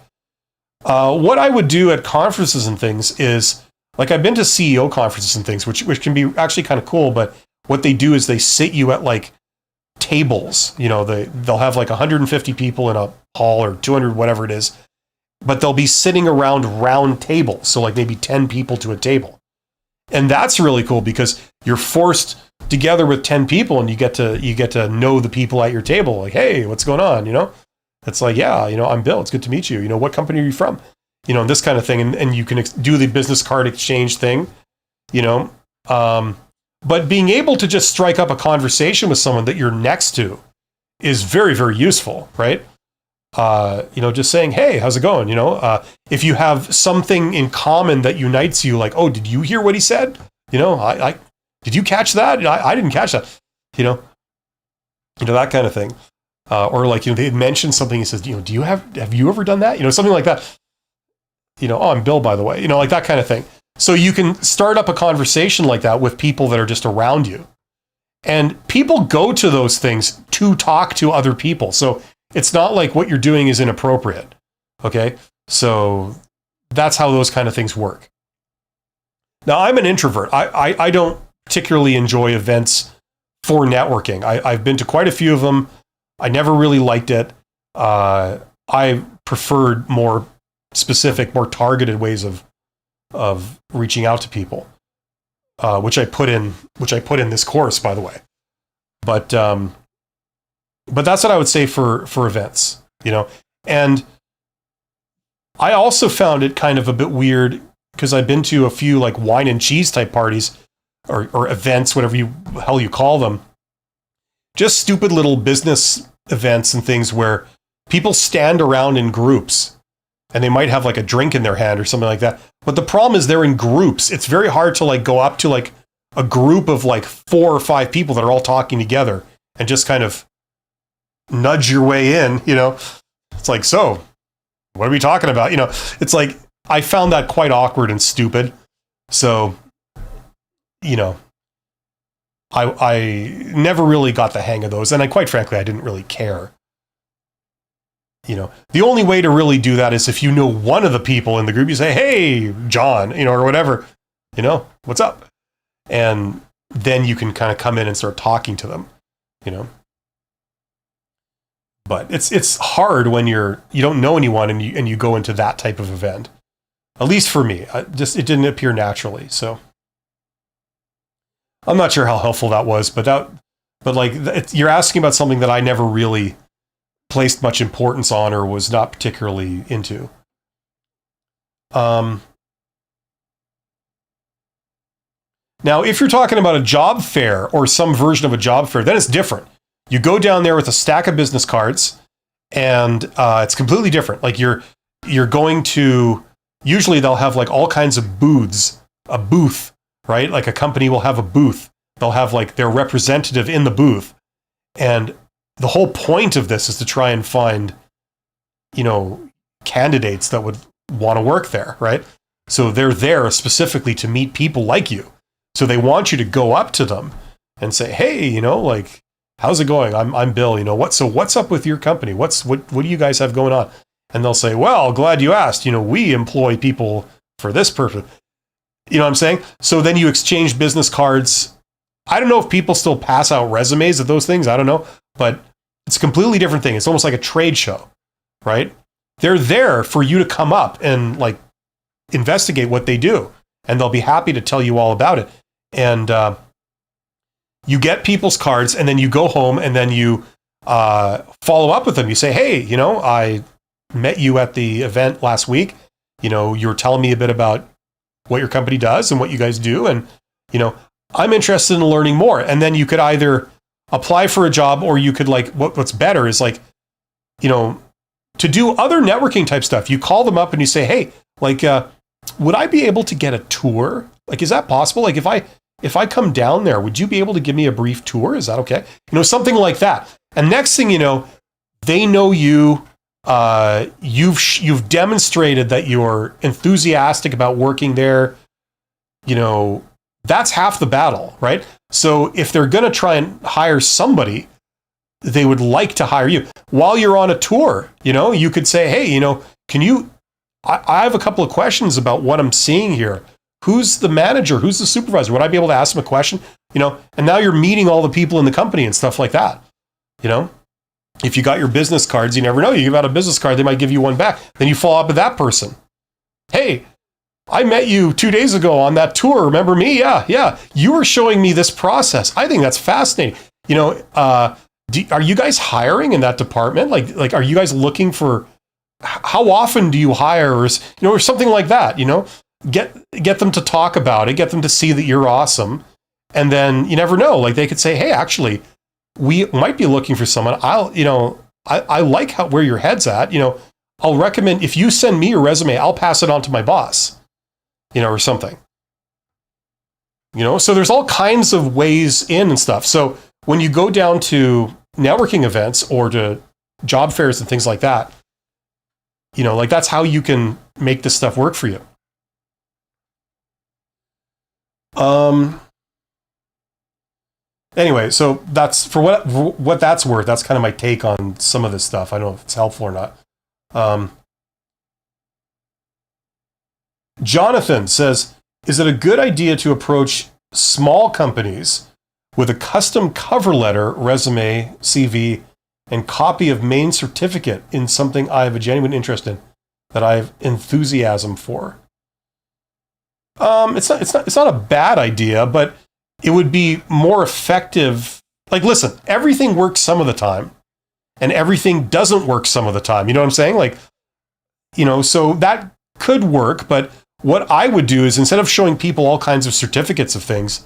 What I would do at conferences and things is, like, I've been to CEO conferences and things, which can be actually kind of cool, but what they do is they sit you at like tables. You know, they'll have like 150 people in a hall or 200, whatever it is, but they'll be sitting around round tables. So like maybe 10 people to a table. And that's really cool because you're forced together with 10 people and you get to know the people at your table. Like, hey, what's going on? You know, it's like, yeah, you know, I'm Bill. It's good to meet you. You know, what company are you from? You know, this kind of thing. And you can do the business card exchange thing, you know. But being able to just strike up a conversation with someone that you're next to is very, very useful, right? You know, just saying, hey, how's it going? You know, if you have something in common that unites you, like, oh, did you hear what he said? You know, did you catch that? I didn't catch that. You know, that kind of thing. Or like, you know, they had mentioned something. He says, you know, have you ever done that? You know, something like that. You know, oh, I'm Bill, by the way. You know, like that kind of thing. So you can start up a conversation like that with people that are just around you. And people go to those things to talk to other people. So it's not like what you're doing is inappropriate. Okay? So that's how those kind of things work. Now, I'm an introvert. I don't particularly enjoy events for networking. I've been to quite a few of them. I never really liked it. I preferred more specific, more targeted ways of reaching out to people, which I put in this course, by the way. But that's what I would say for events, you know. And I also found it kind of a bit weird because I've been to a few like wine and cheese type parties or events, whatever hell you call them, just stupid little business events and things where people stand around in groups and they might have like a drink in their hand or something like that. But the problem is they're in groups. It's very hard to like go up to like a group of like 4 or 5 people that are all talking together and just kind of nudge your way in, you know. It's like, so what are we talking about? You know, it's like, I found that quite awkward and stupid. So, you know, I never really got the hang of those. And quite frankly, I didn't really care. You know, the only way to really do that is if you know one of the people in the group, you say, hey, John, you know, or whatever, you know, what's up? And then you can kind of come in and start talking to them, you know. But it's hard when you don't know anyone and you go into that type of event. At least for me, it didn't appear naturally. So I'm not sure how helpful that was, but you're asking about something that I never really placed much importance on or was not particularly into. Now, if you're talking about a job fair or some version of a job fair, then it's different. You go down there with a stack of business cards, and it's completely different. Like you're going to, usually they'll have like all kinds of booths, a booth, right? Like a company will have a booth. They'll have like their representative in the booth. And the whole point of this is to try and find, you know, candidates that would want to work there, right? So they're there specifically to meet people like you. So they want you to go up to them and say, hey, you know, like, how's it going? I'm Bill, you know, what's up with your company? What do you guys have going on? And they'll say, well, glad you asked. We employ people for this purpose. You know what I'm saying? So then you exchange business cards. I don't know if people still pass out resumes of those things. I don't know. But it's a completely different thing. It's almost like a trade show, right? They're there for you to come up and like investigate what they do. And they'll be happy to tell you all about it. And you get people's cards, and then you go home, and then you follow up with them. You say, hey, I met you at the event last week. You were telling me a bit about what your company does and what you guys do. And, I'm interested in learning more. And then you could either apply for a job, or you could what's better is to do other networking type stuff. You call them up and you say, hey, would I be able to get a tour? Is that possible? If I come down there, would you be able to give me a brief tour? Is that okay? Something like that. And next thing you know, they know you. You've demonstrated that you're enthusiastic about working there. That's half the battle, right? So if they're going to try and hire somebody, they would like to hire you. While you're on a tour, you could say, hey, I have a couple of questions about what I'm seeing here. Who's the manager? Who's the supervisor? Would I be able to ask them a question? And now you're meeting all the people in the company and stuff like that. If you got your business cards, you never know. You give out a business card, they might give you one back. Then you follow up with that person. Hey, I met you 2 days ago on that tour. Remember me? Yeah. You were showing me this process. I think that's fascinating. Are you guys hiring in that department? Like, are you guys looking for? How often do you hire, or something like that? Get them to talk about it. Get them to see that you're awesome, and then you never know. They could say, hey, actually, we might be looking for someone. I like where your head's at. I'll recommend if you send me your resume, I'll pass it on to my boss. Or something. So there's all kinds of ways in and stuff. So when you go down to networking events or to job fairs and things like that, that's how you can make this stuff work for you. Anyway, so that's for what that's worth. That's kind of my take on some of this stuff. I don't know if it's helpful or not. Jonathan says, is it a good idea to approach small companies with a custom cover letter, resume, CV, and copy of main certificate in something I have a genuine interest in, that I have enthusiasm for? It's not a bad idea, but it would be more effective. Listen, everything works some of the time, and everything doesn't work some of the time. You know what I'm saying? So that could work, but what I would do is, instead of showing people all kinds of certificates of things,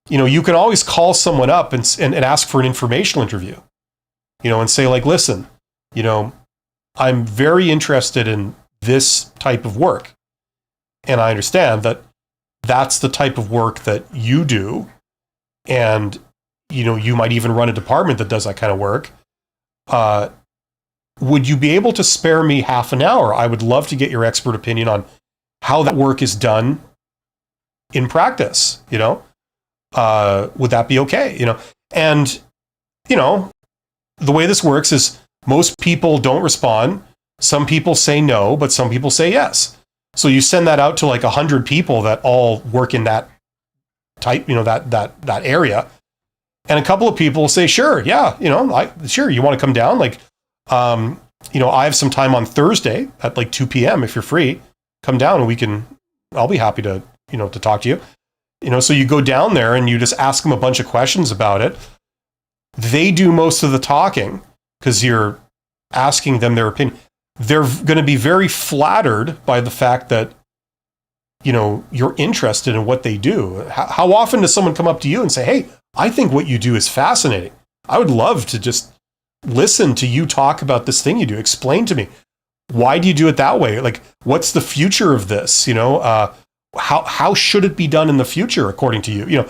you can always call someone up and ask for an informational interview, and say listen, I'm very interested in this type of work. And I understand that that's the type of work that you do. And, you might even run a department that does that kind of work. Would you be able to spare me half an hour? I would love to get your expert opinion on how that work is done in practice. Would that be okay? And, the way this works is most people don't respond. Some people say no, but some people say yes. So you send that out to 100 people that all work in that type, that area. And a couple of people say, sure, yeah, sure, you want to come down? I have some time on Thursday at 2 p.m. if you're free. Come down and I'll be happy to, to talk to you. So you go down there and you just ask them a bunch of questions about it. They do most of the talking because you're asking them their opinion. They're going to be very flattered by the fact that, you're interested in what they do. How often does someone come up to you and say, hey, I think what you do is fascinating. I would love to just listen to you talk about this thing you do. Explain to me. Why do you do it that way? What's the future of this? How should it be done in the future, according to you?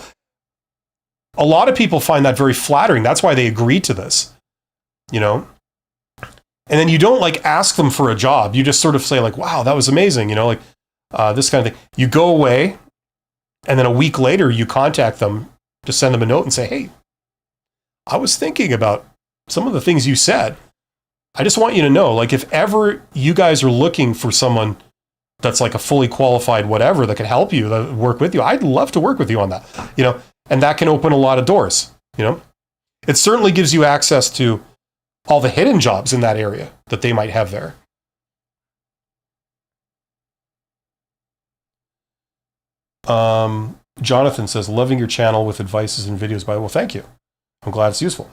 A lot of people find that very flattering. That's why they agree to this, And then you don't ask them for a job. You just sort of say wow, that was amazing. This kind of thing. You go away, and then a week later you contact them to send them a note and say, hey, I was thinking about some of the things you said. I just want you to know, like, if ever you guys are looking for someone that's like a fully qualified whatever that can help you, that work with you, I'd love to work with you on that, and that can open a lot of doors, It certainly gives you access to all the hidden jobs in that area that they might have there. Jonathan says, loving your channel with advices and videos. Well, thank you. I'm glad it's useful.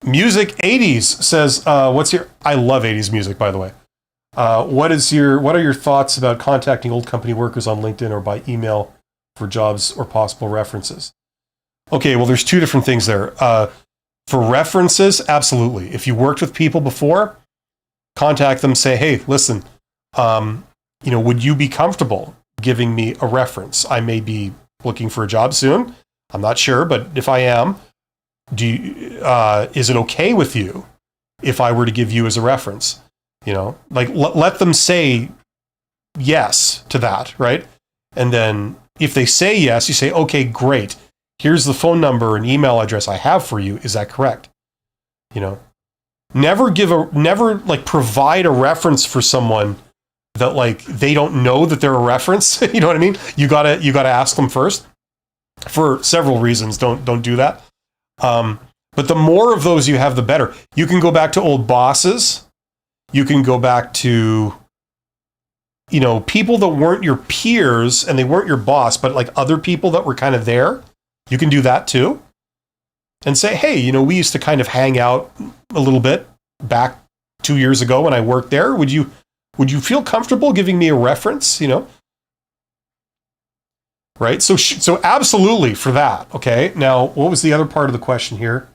Music 80s says, I love 80s music, by the way. What are your thoughts about contacting old company workers on LinkedIn or by email for jobs or possible references? Okay, well, there's two different things there. For references, absolutely. If you worked with people before, contact them, say, hey, listen, would you be comfortable giving me a reference? I may be looking for a job soon. I'm not sure, but if I am, is it okay with you if I were to give you as a reference? Let them say yes to that, right? And then if they say yes, you say, okay, great. Here's the phone number and email address I have for you. Is that correct? Never provide a reference for someone that they don't know that they're a reference. You know what I mean? You gotta ask them first for several reasons. Don't do that. But the more of those you have, the better. You can go back to old bosses. You can go back to, people that weren't your peers and they weren't your boss, but other people that were kind of there. You can do that too. And say, hey, we used to kind of hang out a little bit back 2 years ago when I worked there. Would you feel comfortable giving me a reference, Right? So absolutely for that. Okay. Now, what was the other part of the question here?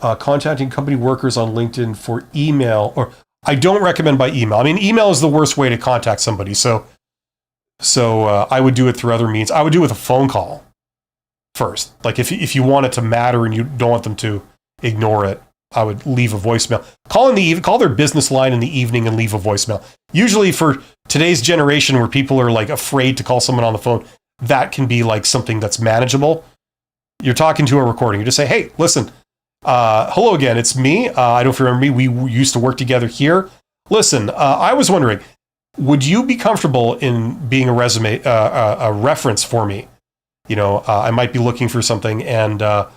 Contacting company workers on LinkedIn for email, or I don't recommend by email. I mean, email is the worst way to contact somebody. So I would do it through other means. I would do it with a phone call first. If you want it to matter and you don't want them to ignore it, I would leave a voicemail. Call their business line in the evening and leave a voicemail. Usually for today's generation where people are afraid to call someone on the phone, that can be something that's manageable. You're talking to a recording. You just say, hey, listen, hello again. It's me. I don't know if you remember me. We used to work together here. Listen, I was wondering, would you be comfortable in being a reference for me? I might be looking for something and, I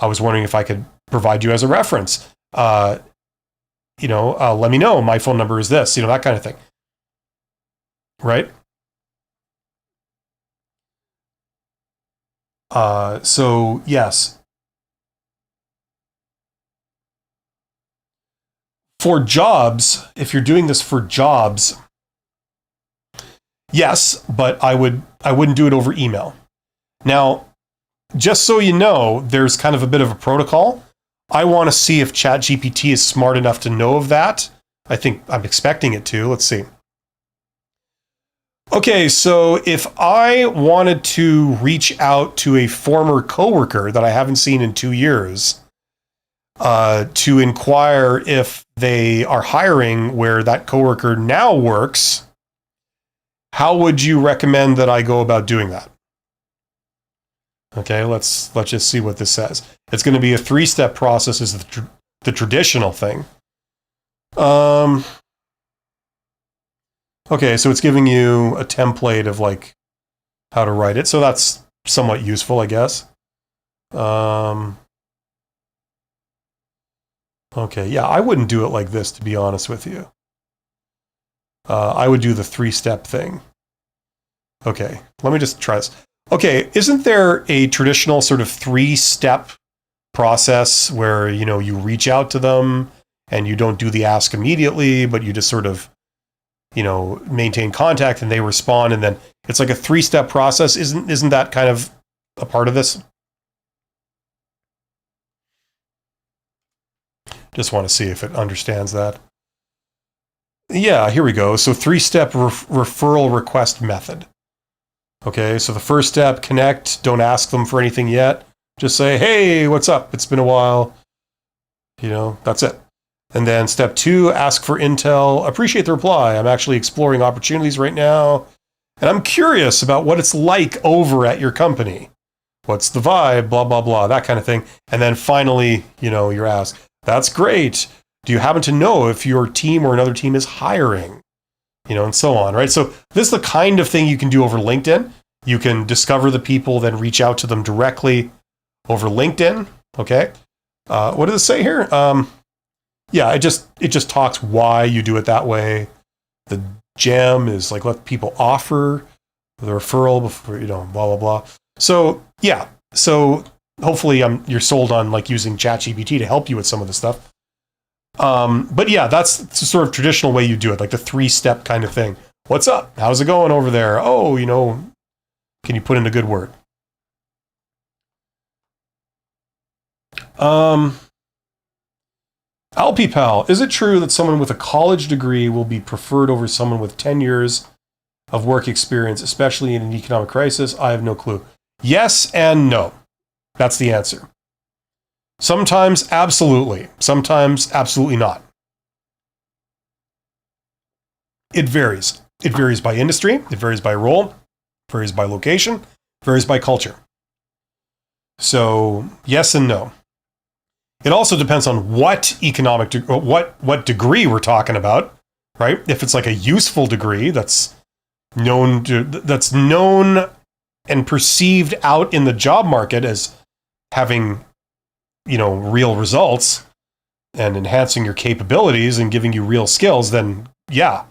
was wondering if I could provide you as a reference. Let me know. My phone number is this, that kind of thing. Right? So yes. For jobs, if you're doing this for jobs, yes, but I wouldn't do it over email. Now, just so you know, there's kind of a bit of a protocol. I want to see if ChatGPT is smart enough to know of that. I'm expecting it to. Let's see. Okay, so if I wanted to reach out to a former coworker that I haven't seen in 2 years, to inquire if they are hiring where that coworker now works, how would you recommend that I go about doing that? Okay, let's just see what this says. It's going to be a 3-step process, is the traditional thing. Okay, so it's giving you a template of how to write it. So that's somewhat useful, I guess. Okay, yeah, I wouldn't do it like this, to be honest with you. I would do the 3-step thing. Okay, let me just try this. Okay, isn't there a traditional sort of 3-step process where, you reach out to them and you don't do the ask immediately, but you just sort of, maintain contact and they respond, and then it's like a 3-step process? Isn't that kind of a part of this? Just want to see if it understands that. Yeah, here we go. So 3-step referral request method. Okay, so the first step, connect. Don't ask them for anything yet. Just say, hey, what's up? It's been a while. That's it. And then step 2, ask for intel. Appreciate the reply. I'm actually exploring opportunities right now, and I'm curious about what it's like over at your company. What's the vibe? Blah, blah, blah, that kind of thing. And then finally, you're asked, that's great. Do you happen to know if your team or another team is hiring? And so on, right? So this is the kind of thing you can do over LinkedIn. You can discover the people, then reach out to them directly over LinkedIn. Okay. What does it say here? Yeah, it just talks why you do it that way. The gem is like let people offer the referral before, blah, blah, blah. So yeah, so hopefully you're sold on like using ChatGPT to help you with some of the stuff. But yeah, that's the sort of traditional way you do it, like the 3-step kind of thing. What's up? How's it going over there? Oh, can you put in a good word? LPPal, is it true that someone with a college degree will be preferred over someone with 10 years of work experience, especially in an economic crisis? I have no clue. Yes and no. That's the answer. Sometimes absolutely. Sometimes absolutely not. It varies. It varies by industry. It varies by role. It varies by location. It varies by culture. So yes and no. It also depends on what what degree we're talking about, right? If it's like a useful degree that's known and perceived out in the job market as having, real results and enhancing your capabilities and giving you real skills, then yeah.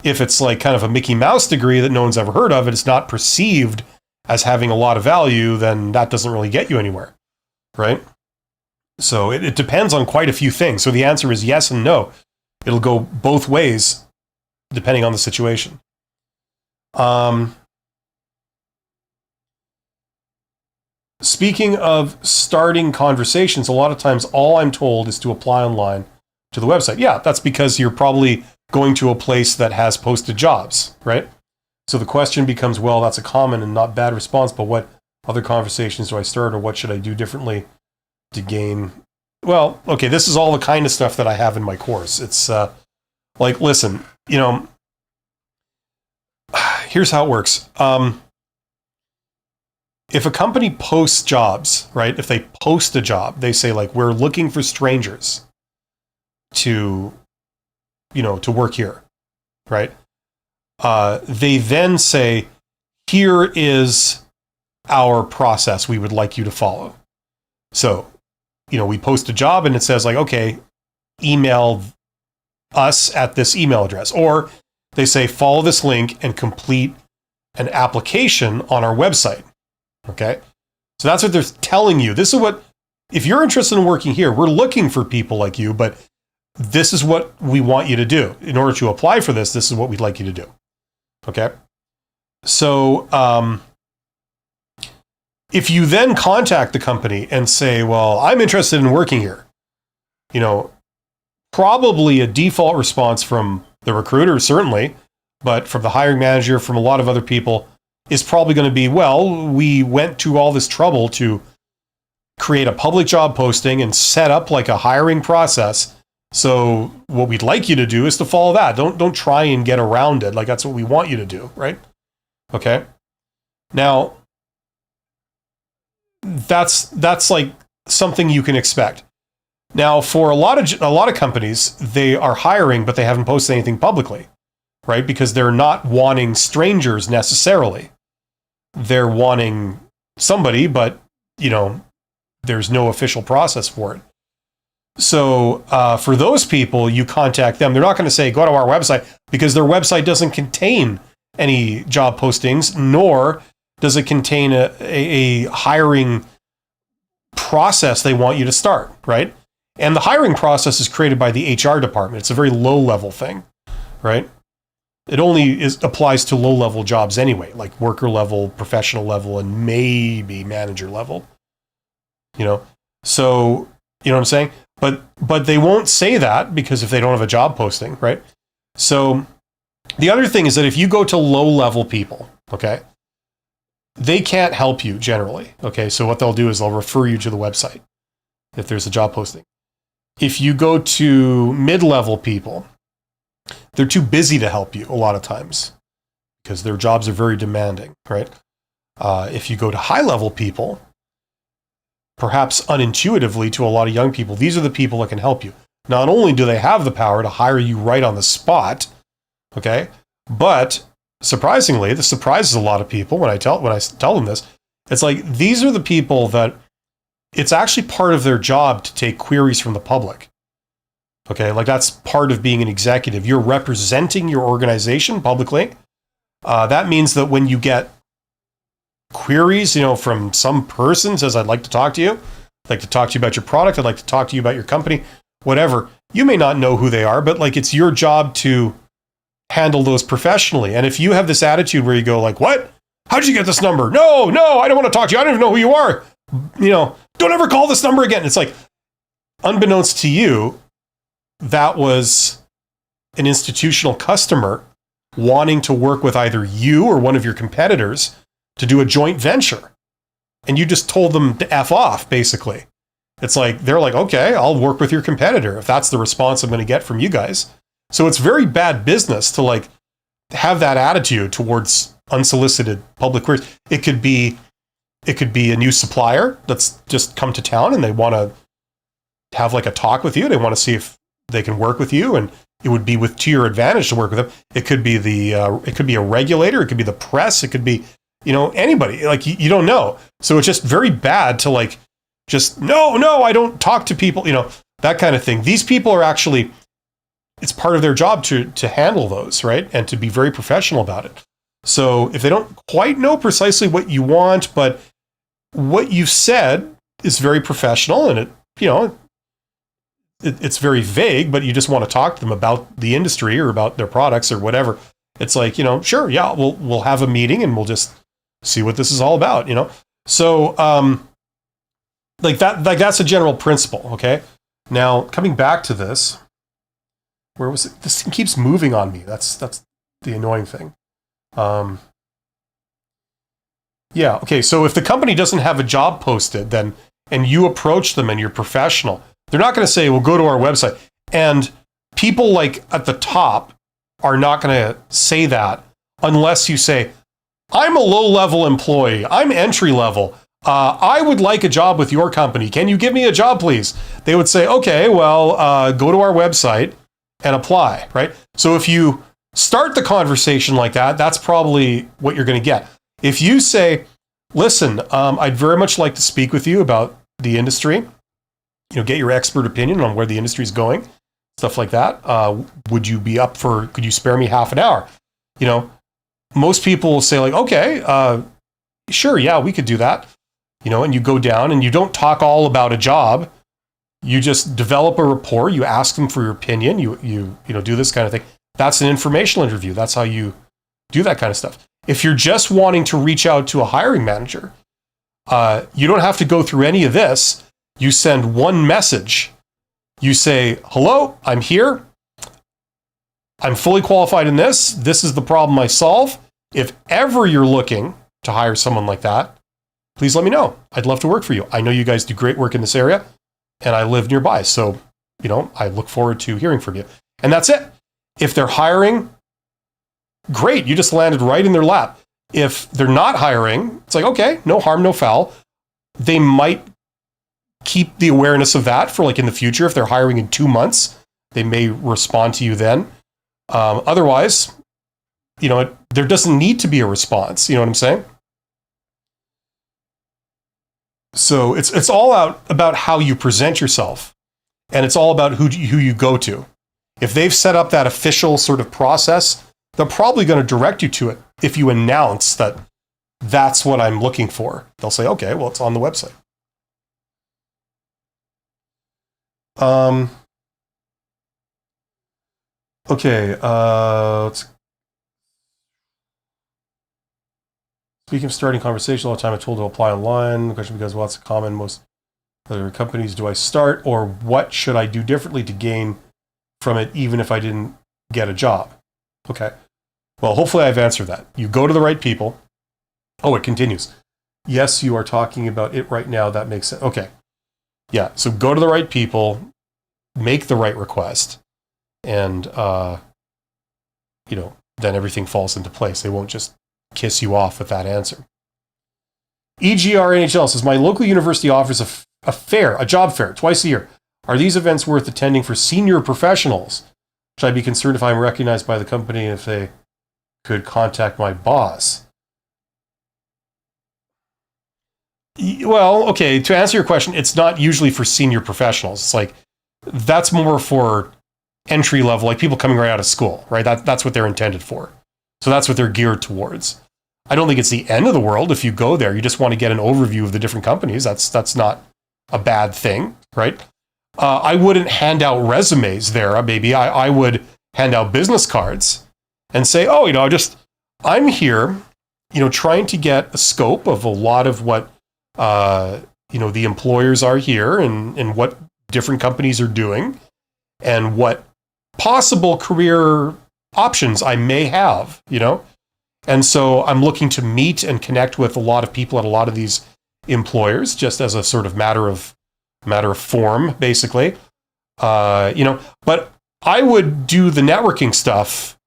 If it's like kind of a Mickey Mouse degree that no one's ever heard of, and it's not perceived as having a lot of value, then that doesn't really get you anywhere, right? So it depends on quite a few things. So the answer is yes and no. It'll go both ways depending on the situation. Speaking of starting conversations, a lot of times all I'm told is to apply online to the website. Yeah, that's because you're probably going to a place that has posted jobs, right? So the question becomes, well, that's a common and not bad response, but what other conversations do I start, or what should I do differently to gain? Well, okay, this is all the kind of stuff that I have in my course. It's like, listen, here's how it works. If a company posts jobs, right? If they post a job, they say like, we're looking for strangers to work here, right? They then say, here is our process we would like you to follow. So, we post a job and it says like, okay, email us at this email address. Or they say, follow this link and complete an application on our website. Okay. So that's what they're telling you. This is what, if you're interested in working here, we're looking for people like you, but this is what we want you to do. In order to apply for this, this is what we'd like you to do. Okay. So, if you then contact the company and say, well, I'm interested in working here, probably a default response from the recruiter, certainly, but from the hiring manager, from a lot of other people, is probably going to be, well, we went to all this trouble to create a public job posting and set up like a hiring process. So what we'd like you to do is to follow that. Don't try and get around it. Like that's what we want you to do, right? Okay. Now, that's like something you can expect. Now, for a lot of companies, they are hiring, but they haven't posted anything publicly, right? Because they're not wanting strangers necessarily. They're wanting somebody, but there's no official process for it. So for those people, you contact them. They're not going to say, go to our website, because their website doesn't contain any job postings, nor does it contain a hiring process they want you to start, right? And the hiring process is created by the HR department. It's a very low-level thing, right? It only applies to low-level jobs anyway, like worker level, professional level, and maybe manager level. So you know what I'm saying? But they won't say that because if they don't have a job posting, right? So the other thing is that if you go to low-level people, okay, they can't help you generally, okay? So what they'll do is they'll refer you to the website if there's a job posting. If you go to mid-level people, they're too busy to help you a lot of times because their jobs are very demanding, right? If you go to high-level people, perhaps unintuitively to a lot of young people, these are the people that can help you. Not only do they have the power to hire you right on the spot, okay, but surprisingly, this surprises a lot of people when I tell them this. It's like, these are the people that it's actually part of their job to take queries from the public. Okay, like that's part of being an executive. You're representing your organization publicly. That means that when you get queries, from some person says, I'd like to talk to you. I'd like to talk to you about your product. I'd like to talk to you about your company, whatever. You may not know who they are, but like it's your job to handle those professionally. And if you have this attitude where you go like, what? How'd you get this number? No, I don't want to talk to you. I don't even know who you are. Don't ever call this number again. It's like, unbeknownst to you, that was an institutional customer wanting to work with either you or one of your competitors to do a joint venture. And you just told them to F off, basically. It's like, they're like, okay, I'll work with your competitor if that's the response I'm going to get from you guys. So it's very bad business to like have that attitude towards unsolicited public queries. It could be a new supplier that's just come to town and they want to have like a talk with you. They want to see if they can work with you, and it would be to your advantage to work with them. It could be it could be a regulator. It could be the press. It could be, anybody. Like you don't know. So it's just very bad to like, just, no, I don't talk to people, that kind of thing. These people are actually, it's part of their job to handle those, right? And to be very professional about it. So if they don't quite know precisely what you want, but what you've said is very professional and it's very vague, but you just want to talk to them about the industry or about their products or whatever. It's like, sure, yeah, we'll have a meeting and we'll just see what this is all about, So, that's a general principle. Okay. Now coming back to this, where was it? This thing keeps moving on me. That's the annoying thing. Yeah. Okay. So if the company doesn't have a job posted, then, and you approach them and you're professional, they're not going to say, well, go to our website. And people like at the top are not going to say that unless you say, I'm a low-level employee. I'm entry-level. I would like a job with your company. Can you give me a job, please? They would say, okay, well, go to our website and apply, right? So if you start the conversation like that, that's probably what you're going to get. If you say, listen, I'd very much like to speak with you about the industry, get your expert opinion on where the industry is going, stuff like that. Would you be up for, could you spare me half an hour? Most people will say like, okay, sure, yeah, we could do that. And you go down and you don't talk all about a job. You just develop a rapport. You ask them for your opinion. You do this kind of thing. That's an informational interview. That's how you do that kind of stuff. If you're just wanting to reach out to a hiring manager, you don't have to go through any of this. You send one message. You say, hello, I'm here. I'm fully qualified in this. This is the problem I solve. If ever you're looking to hire someone like that, please let me know. I'd love to work for you. I know you guys do great work in this area and I live nearby. So, I look forward to hearing from you. And that's it. If they're hiring, great. You just landed right in their lap. If they're not hiring, it's like, okay, no harm, no foul. They might keep the awareness of that for like in the future. If they're hiring in 2 months, they may respond to you then. Otherwise, there doesn't need to be a response. You know what I'm saying? So it's all about how you present yourself, and it's all about who you go to. If they've set up that official sort of process, they're probably going to direct you to it. If you announce that that's what I'm looking for, they'll say, okay, well, it's on the website. Okay, speaking of starting conversation, all the time I'm told to apply online. The question becomes, what's common most other companies do I start, or what should I do differently to gain from it, even if I didn't get a job? Okay. Well, hopefully I've answered that. You go to the right people. Oh, it continues. Yes, you are talking about it right now. That makes sense. Okay. Yeah. So go to the right people, make the right request, and, then everything falls into place. They won't just kiss you off with that answer. EGR NHL says, my local university offers a job fair, twice a year. Are these events worth attending for senior professionals? Should I be concerned if I'm recognized by the company and if they could contact my boss? Well, okay, to answer your question, it's not usually for senior professionals. It's like, that's more for entry level, like people coming right out of school, right? That's what they're intended for. So that's what they're geared towards. I don't think it's the end of the world if you go there. You just want to get an overview of the different companies. That's not a bad thing, right? I wouldn't hand out resumes there. Maybe I would hand out business cards and say, oh, I'm here, trying to get a scope of a lot of what, the employers are here and what different companies are doing and what possible career options I may have, And so I'm looking to meet and connect with a lot of people at a lot of these employers, just as a sort of matter of form, basically. But I would do the networking stuff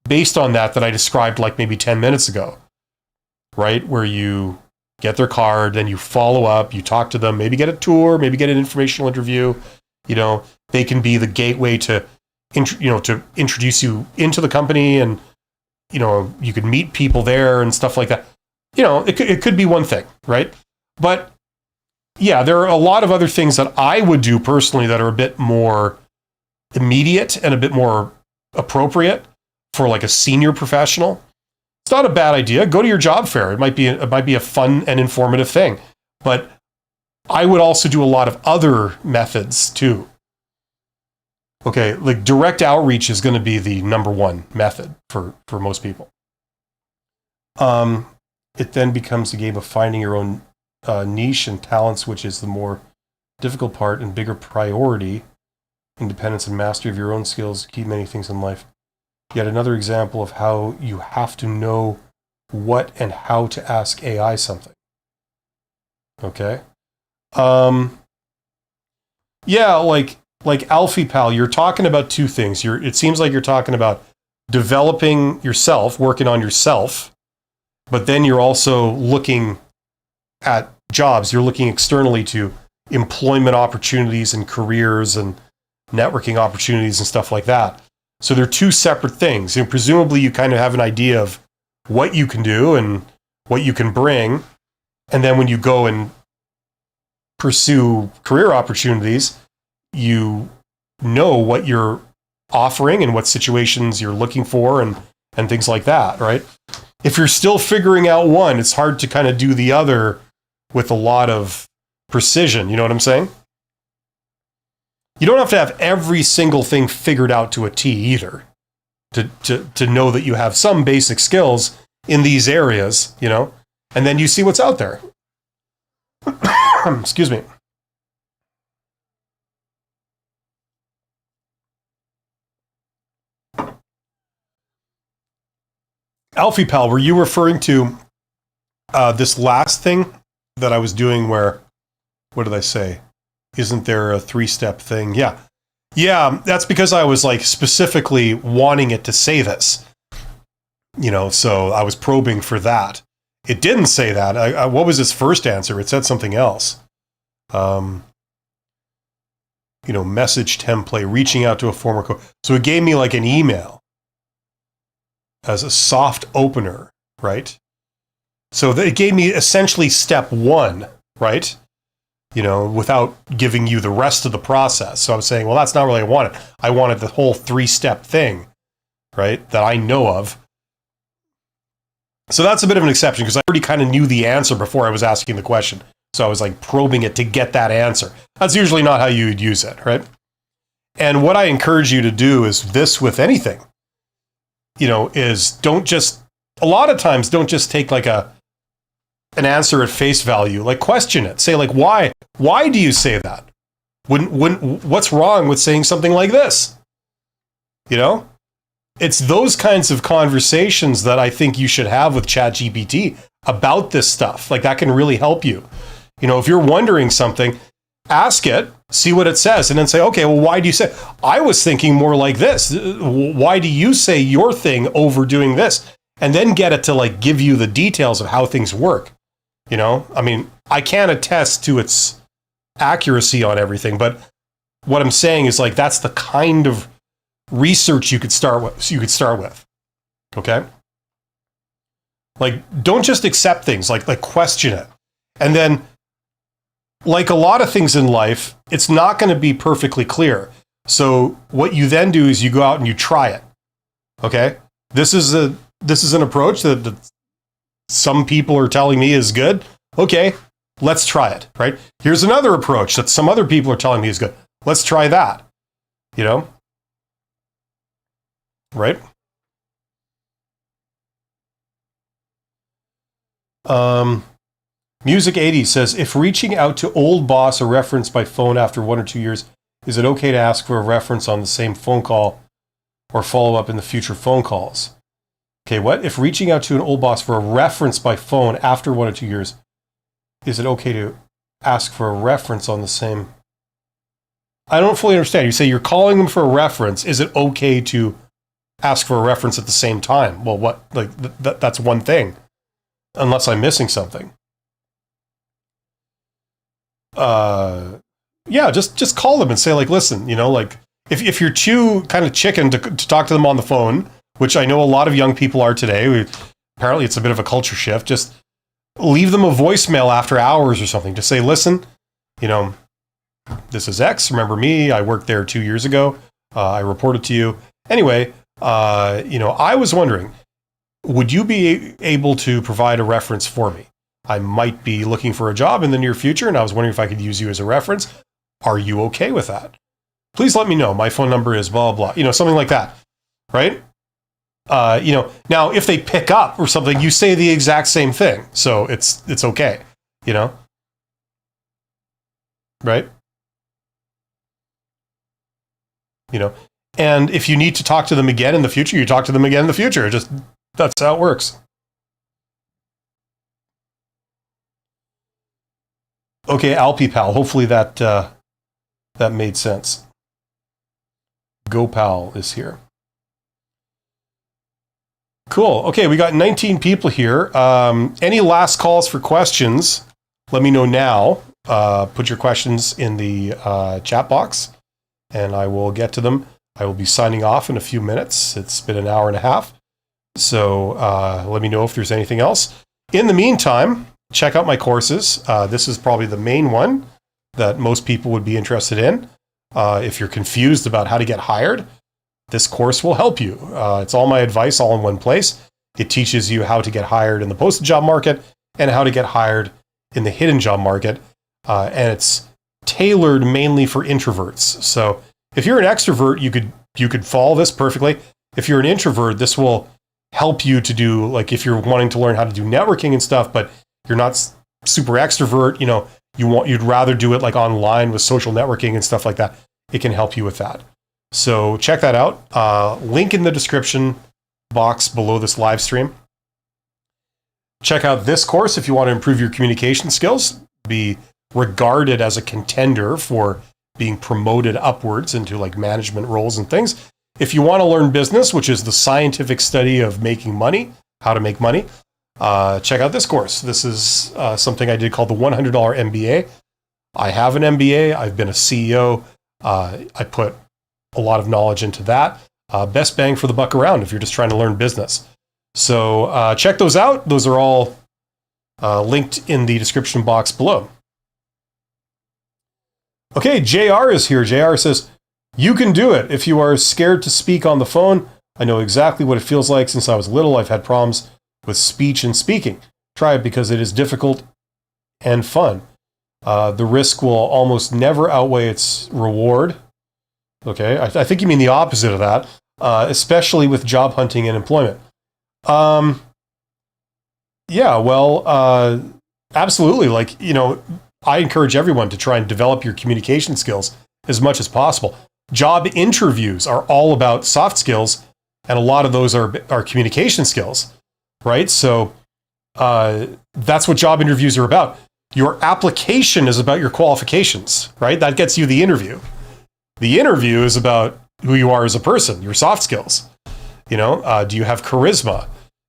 based on that I described like maybe 10 minutes ago, right? Where you get their card, then you follow up, you talk to them, maybe get a tour, maybe get an informational interview. They can be the gateway to introduce you into the company, and you could meet people there and stuff like that. It could be one thing, right? But yeah, there are a lot of other things that I would do personally that are a bit more immediate and a bit more appropriate for like a senior professional. It's not a bad idea. Go to your job fair. It might be a fun and informative thing. But I would also do a lot of other methods too. Okay, like direct outreach is going to be the number one method for most people. It then becomes a game of finding your own niche and talents, which is the more difficult part and bigger priority. Independence and mastery of your own skills keep many things in life. Yet another example of how you have to know what and how to ask AI something. Okay. Yeah, like Alfie Pal, you're talking about two things. It seems like you're talking about developing yourself, working on yourself, but then you're also looking at jobs. You're looking externally to employment opportunities and careers and networking opportunities and stuff like that. So they're two separate things. And presumably you kind of have an idea of what you can do and what you can bring. And then when you go and pursue career opportunities, you know what you're offering and what situations you're looking for and things like that, right? If you're still figuring out one, it's hard to kind of do the other with a lot of precision. You know what I'm saying? You don't have to have every single thing figured out to a T either to know that you have some basic skills in these areas, and then you see what's out there. Excuse me. Alfie Pal, were you referring to this last thing that I was doing where, what did I say? Isn't there a 3-step thing? Yeah. Yeah, that's because I was like specifically wanting it to say this. So I was probing for that. It didn't say that. What was its first answer? It said something else. Message template, reaching out to a former so it gave me like an email as a soft opener, right? So it gave me essentially step 1, right? Without giving you the rest of the process. So I was saying, well, that's not really what I wanted. I wanted the whole 3-step thing, right? That I know of. So that's a bit of an exception because I already kind of knew the answer before I was asking the question. So I was like probing it to get that answer. That's usually not how you'd use it, right? And what I encourage you to do is this with anything, is don't just take like an answer at face value, like question it. Say like, why do you say that? What's wrong with saying something like this? It's those kinds of conversations that I think you should have with ChatGPT about this stuff. Like that can really help you. If you're wondering something, ask it, see what it says, and then say, okay, well, why do you say, I was thinking more like this. Why do you say your thing over doing this? And then get it to like give you the details of how things work. You know, I mean, I can't attest to its accuracy on everything, but what I'm saying is like that's the kind of research you could start with. Okay? Like, don't just accept things, like question it. And then, like a lot of things in life, it's not going to be perfectly clear. So what you then do is you go out and you try it. Okay? This is an approach that some people are telling me is good. Okay, let's try it, right? Here's another approach that some other people are telling me is good. Let's try that. You know? Right? Music 80 says, if reaching out to old boss a reference by phone after 1 or 2 years, is it okay to ask for a reference on the same phone call or follow up in the future phone calls? Okay, what? If reaching out to an old boss for a reference by phone after 1 or 2 years, is it okay to ask for a reference on the same? I don't fully understand. You say you're calling them for a reference. Is it okay to ask for a reference at the same time? Well, what? Like that's one thing, unless I'm missing something. Yeah, just call them and say like, listen, you know, like if you're too kind of chicken to talk to them on the phone, which I know a lot of young people are today. Apparently it's a bit of a culture shift. Just leave them a voicemail after hours or something. Just say, listen, you know, this is X. Remember me? I worked there 2 years ago. I reported to you. Anyway, you know, I was wondering, would you be able to provide a reference for me? I might be looking for a job in the near future, and I was wondering if I could use you as a reference. Are you okay with that? Please let me know. My phone number is blah, blah, you know, something like that, right? You know, now if they pick up or something, you say the exact same thing. So it's okay, you know? Right? You know, and if you need to talk to them again in the future, you talk to them again in the future. Just, that's how it works. Okay, AlpiPal. Hopefully that made sense. GoPal is here. Cool. Okay, we got 19 people here. Any last calls for questions? Let me know now. Put your questions in the chat box, and I will get to them. I will be signing off in a few minutes. It's been an hour and a half. So let me know if there's anything else. In the meantime, check out my courses. This is probably the main one that most people would be interested in. If you're confused about how to get hired, this course will help you. It's all my advice all in one place. It teaches you how to get hired in the posted job market and how to get hired in the hidden job market. And it's tailored mainly for introverts. So if you're an extrovert, you could follow this perfectly. If you're an introvert, this will help you to do, like if you're wanting to learn how to do networking and stuff, but you're not super extrovert, you know, you'd rather do it like online with social networking and stuff like that. It can help you with that. So check that out. Link in the description box below this live stream. Check out this course if you want to improve your communication skills, be regarded as a contender for being promoted upwards into like management roles and things. If you want to learn business, which is the scientific study of making money, how to make money, check out this course. This is something I did called the $100 MBA. I have an MBA. I've been a CEO. I put a lot of knowledge into that. Best bang for the buck around if you're just trying to learn business. So check those out. Those are all linked in the description box below. Okay, JR is here. JR says, you can do it. If you are scared to speak on the phone, I know exactly what it feels like. Since I was little, I've had problems with speech and speaking. Try it because it is difficult and fun. The risk will almost never outweigh its reward. Okay, I think you mean the opposite of that, especially with job hunting and employment. Yeah, well, absolutely. Like, you know, I encourage everyone to try and develop your communication skills as much as possible. Job interviews are all about soft skills, and a lot of those are communication skills, right? So that's what job interviews are about. Your application is about your qualifications, right? That gets you the interview. The interview is about who you are as a person, your soft skills. You know, do you have charisma?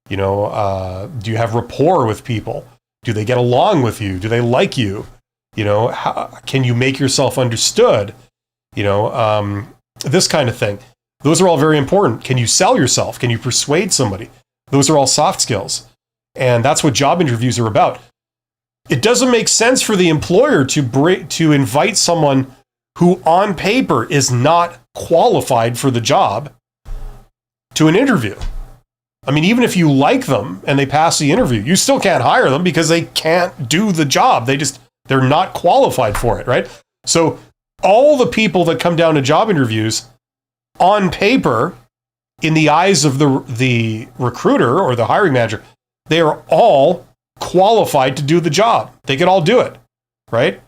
You know, do you have rapport with people? Do they get along with you? Do they like you? You know, how, can you make yourself understood? You know, this kind of thing. Those are all very important. Can you sell yourself? Can you persuade somebody? Those are all soft skills. And that's what job interviews are about. It doesn't make sense for the employer to invite someone who on paper is not qualified for the job to an interview. I mean, even if you like them and they pass the interview, you still can't hire them because they can't do the job. They're not qualified for it, right? So all the people that come down to job interviews on paper, in the eyes of the recruiter or the hiring manager, they are all qualified to do the job. They can all do it, right?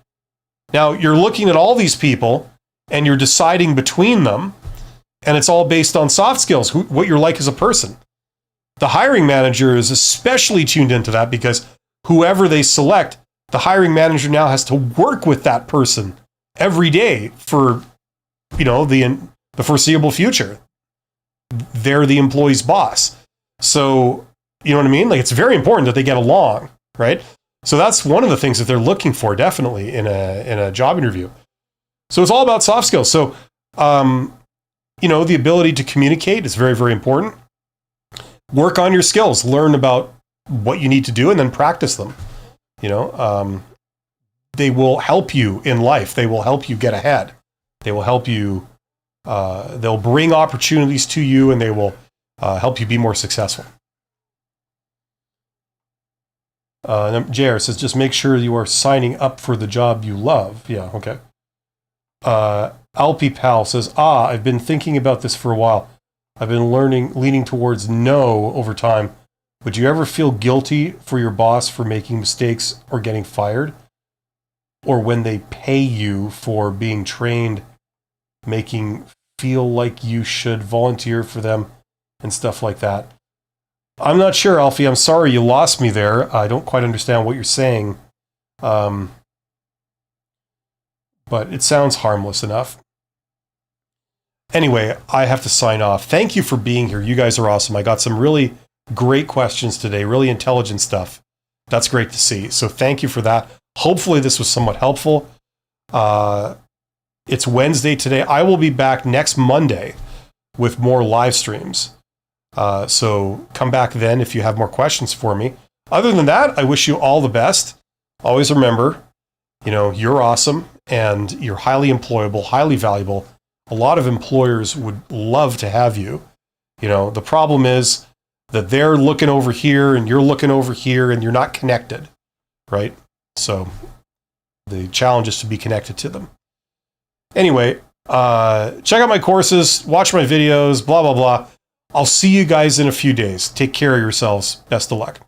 Now, you're looking at all these people and you're deciding between them, and it's all based on soft skills, what you're like as a person. The hiring manager is especially tuned into that because whoever they select, the hiring manager now has to work with that person every day for, you know, the foreseeable future. They're the employee's boss. So, you know what I mean? Like, it's very important that they get along, right? So that's one of the things that they're looking for, definitely, in a job interview. So it's all about soft skills. So, you know, the ability to communicate is very, very important. Work on your skills. Learn about what you need to do and then practice them. You know, they will help you in life. They will help you get ahead. They will help you. They'll bring opportunities to you, and they will help you be more successful. JR says, just make sure you are signing up for the job you love. Yeah, okay. Alpi Pal says, I've been thinking about this for a while. I've been leaning towards no over time. Would you ever feel guilty for your boss for making mistakes or getting fired? Or when they pay you for being trained, making feel like you should volunteer for them and stuff like that? I'm not sure, Alfie. I'm sorry you lost me there. I don't quite understand what you're saying. But it sounds harmless enough. Anyway, I have to sign off. Thank you for being here. You guys are awesome. I got some really great questions today, really intelligent stuff. That's great to see. So thank you for that. Hopefully this was somewhat helpful. It's Wednesday today. I will be back next Monday with more live streams. So come back then if you have more questions for me. Other than that, I wish you all the best. Always remember, you know, you're awesome and you're highly employable, highly valuable. A lot of employers would love to have you. You know, the problem is that they're looking over here and you're looking over here and you're not connected, right? So the challenge is to be connected to them. Anyway, check out my courses, watch my videos, blah, blah, blah. I'll see you guys in a few days. Take care of yourselves. Best of luck.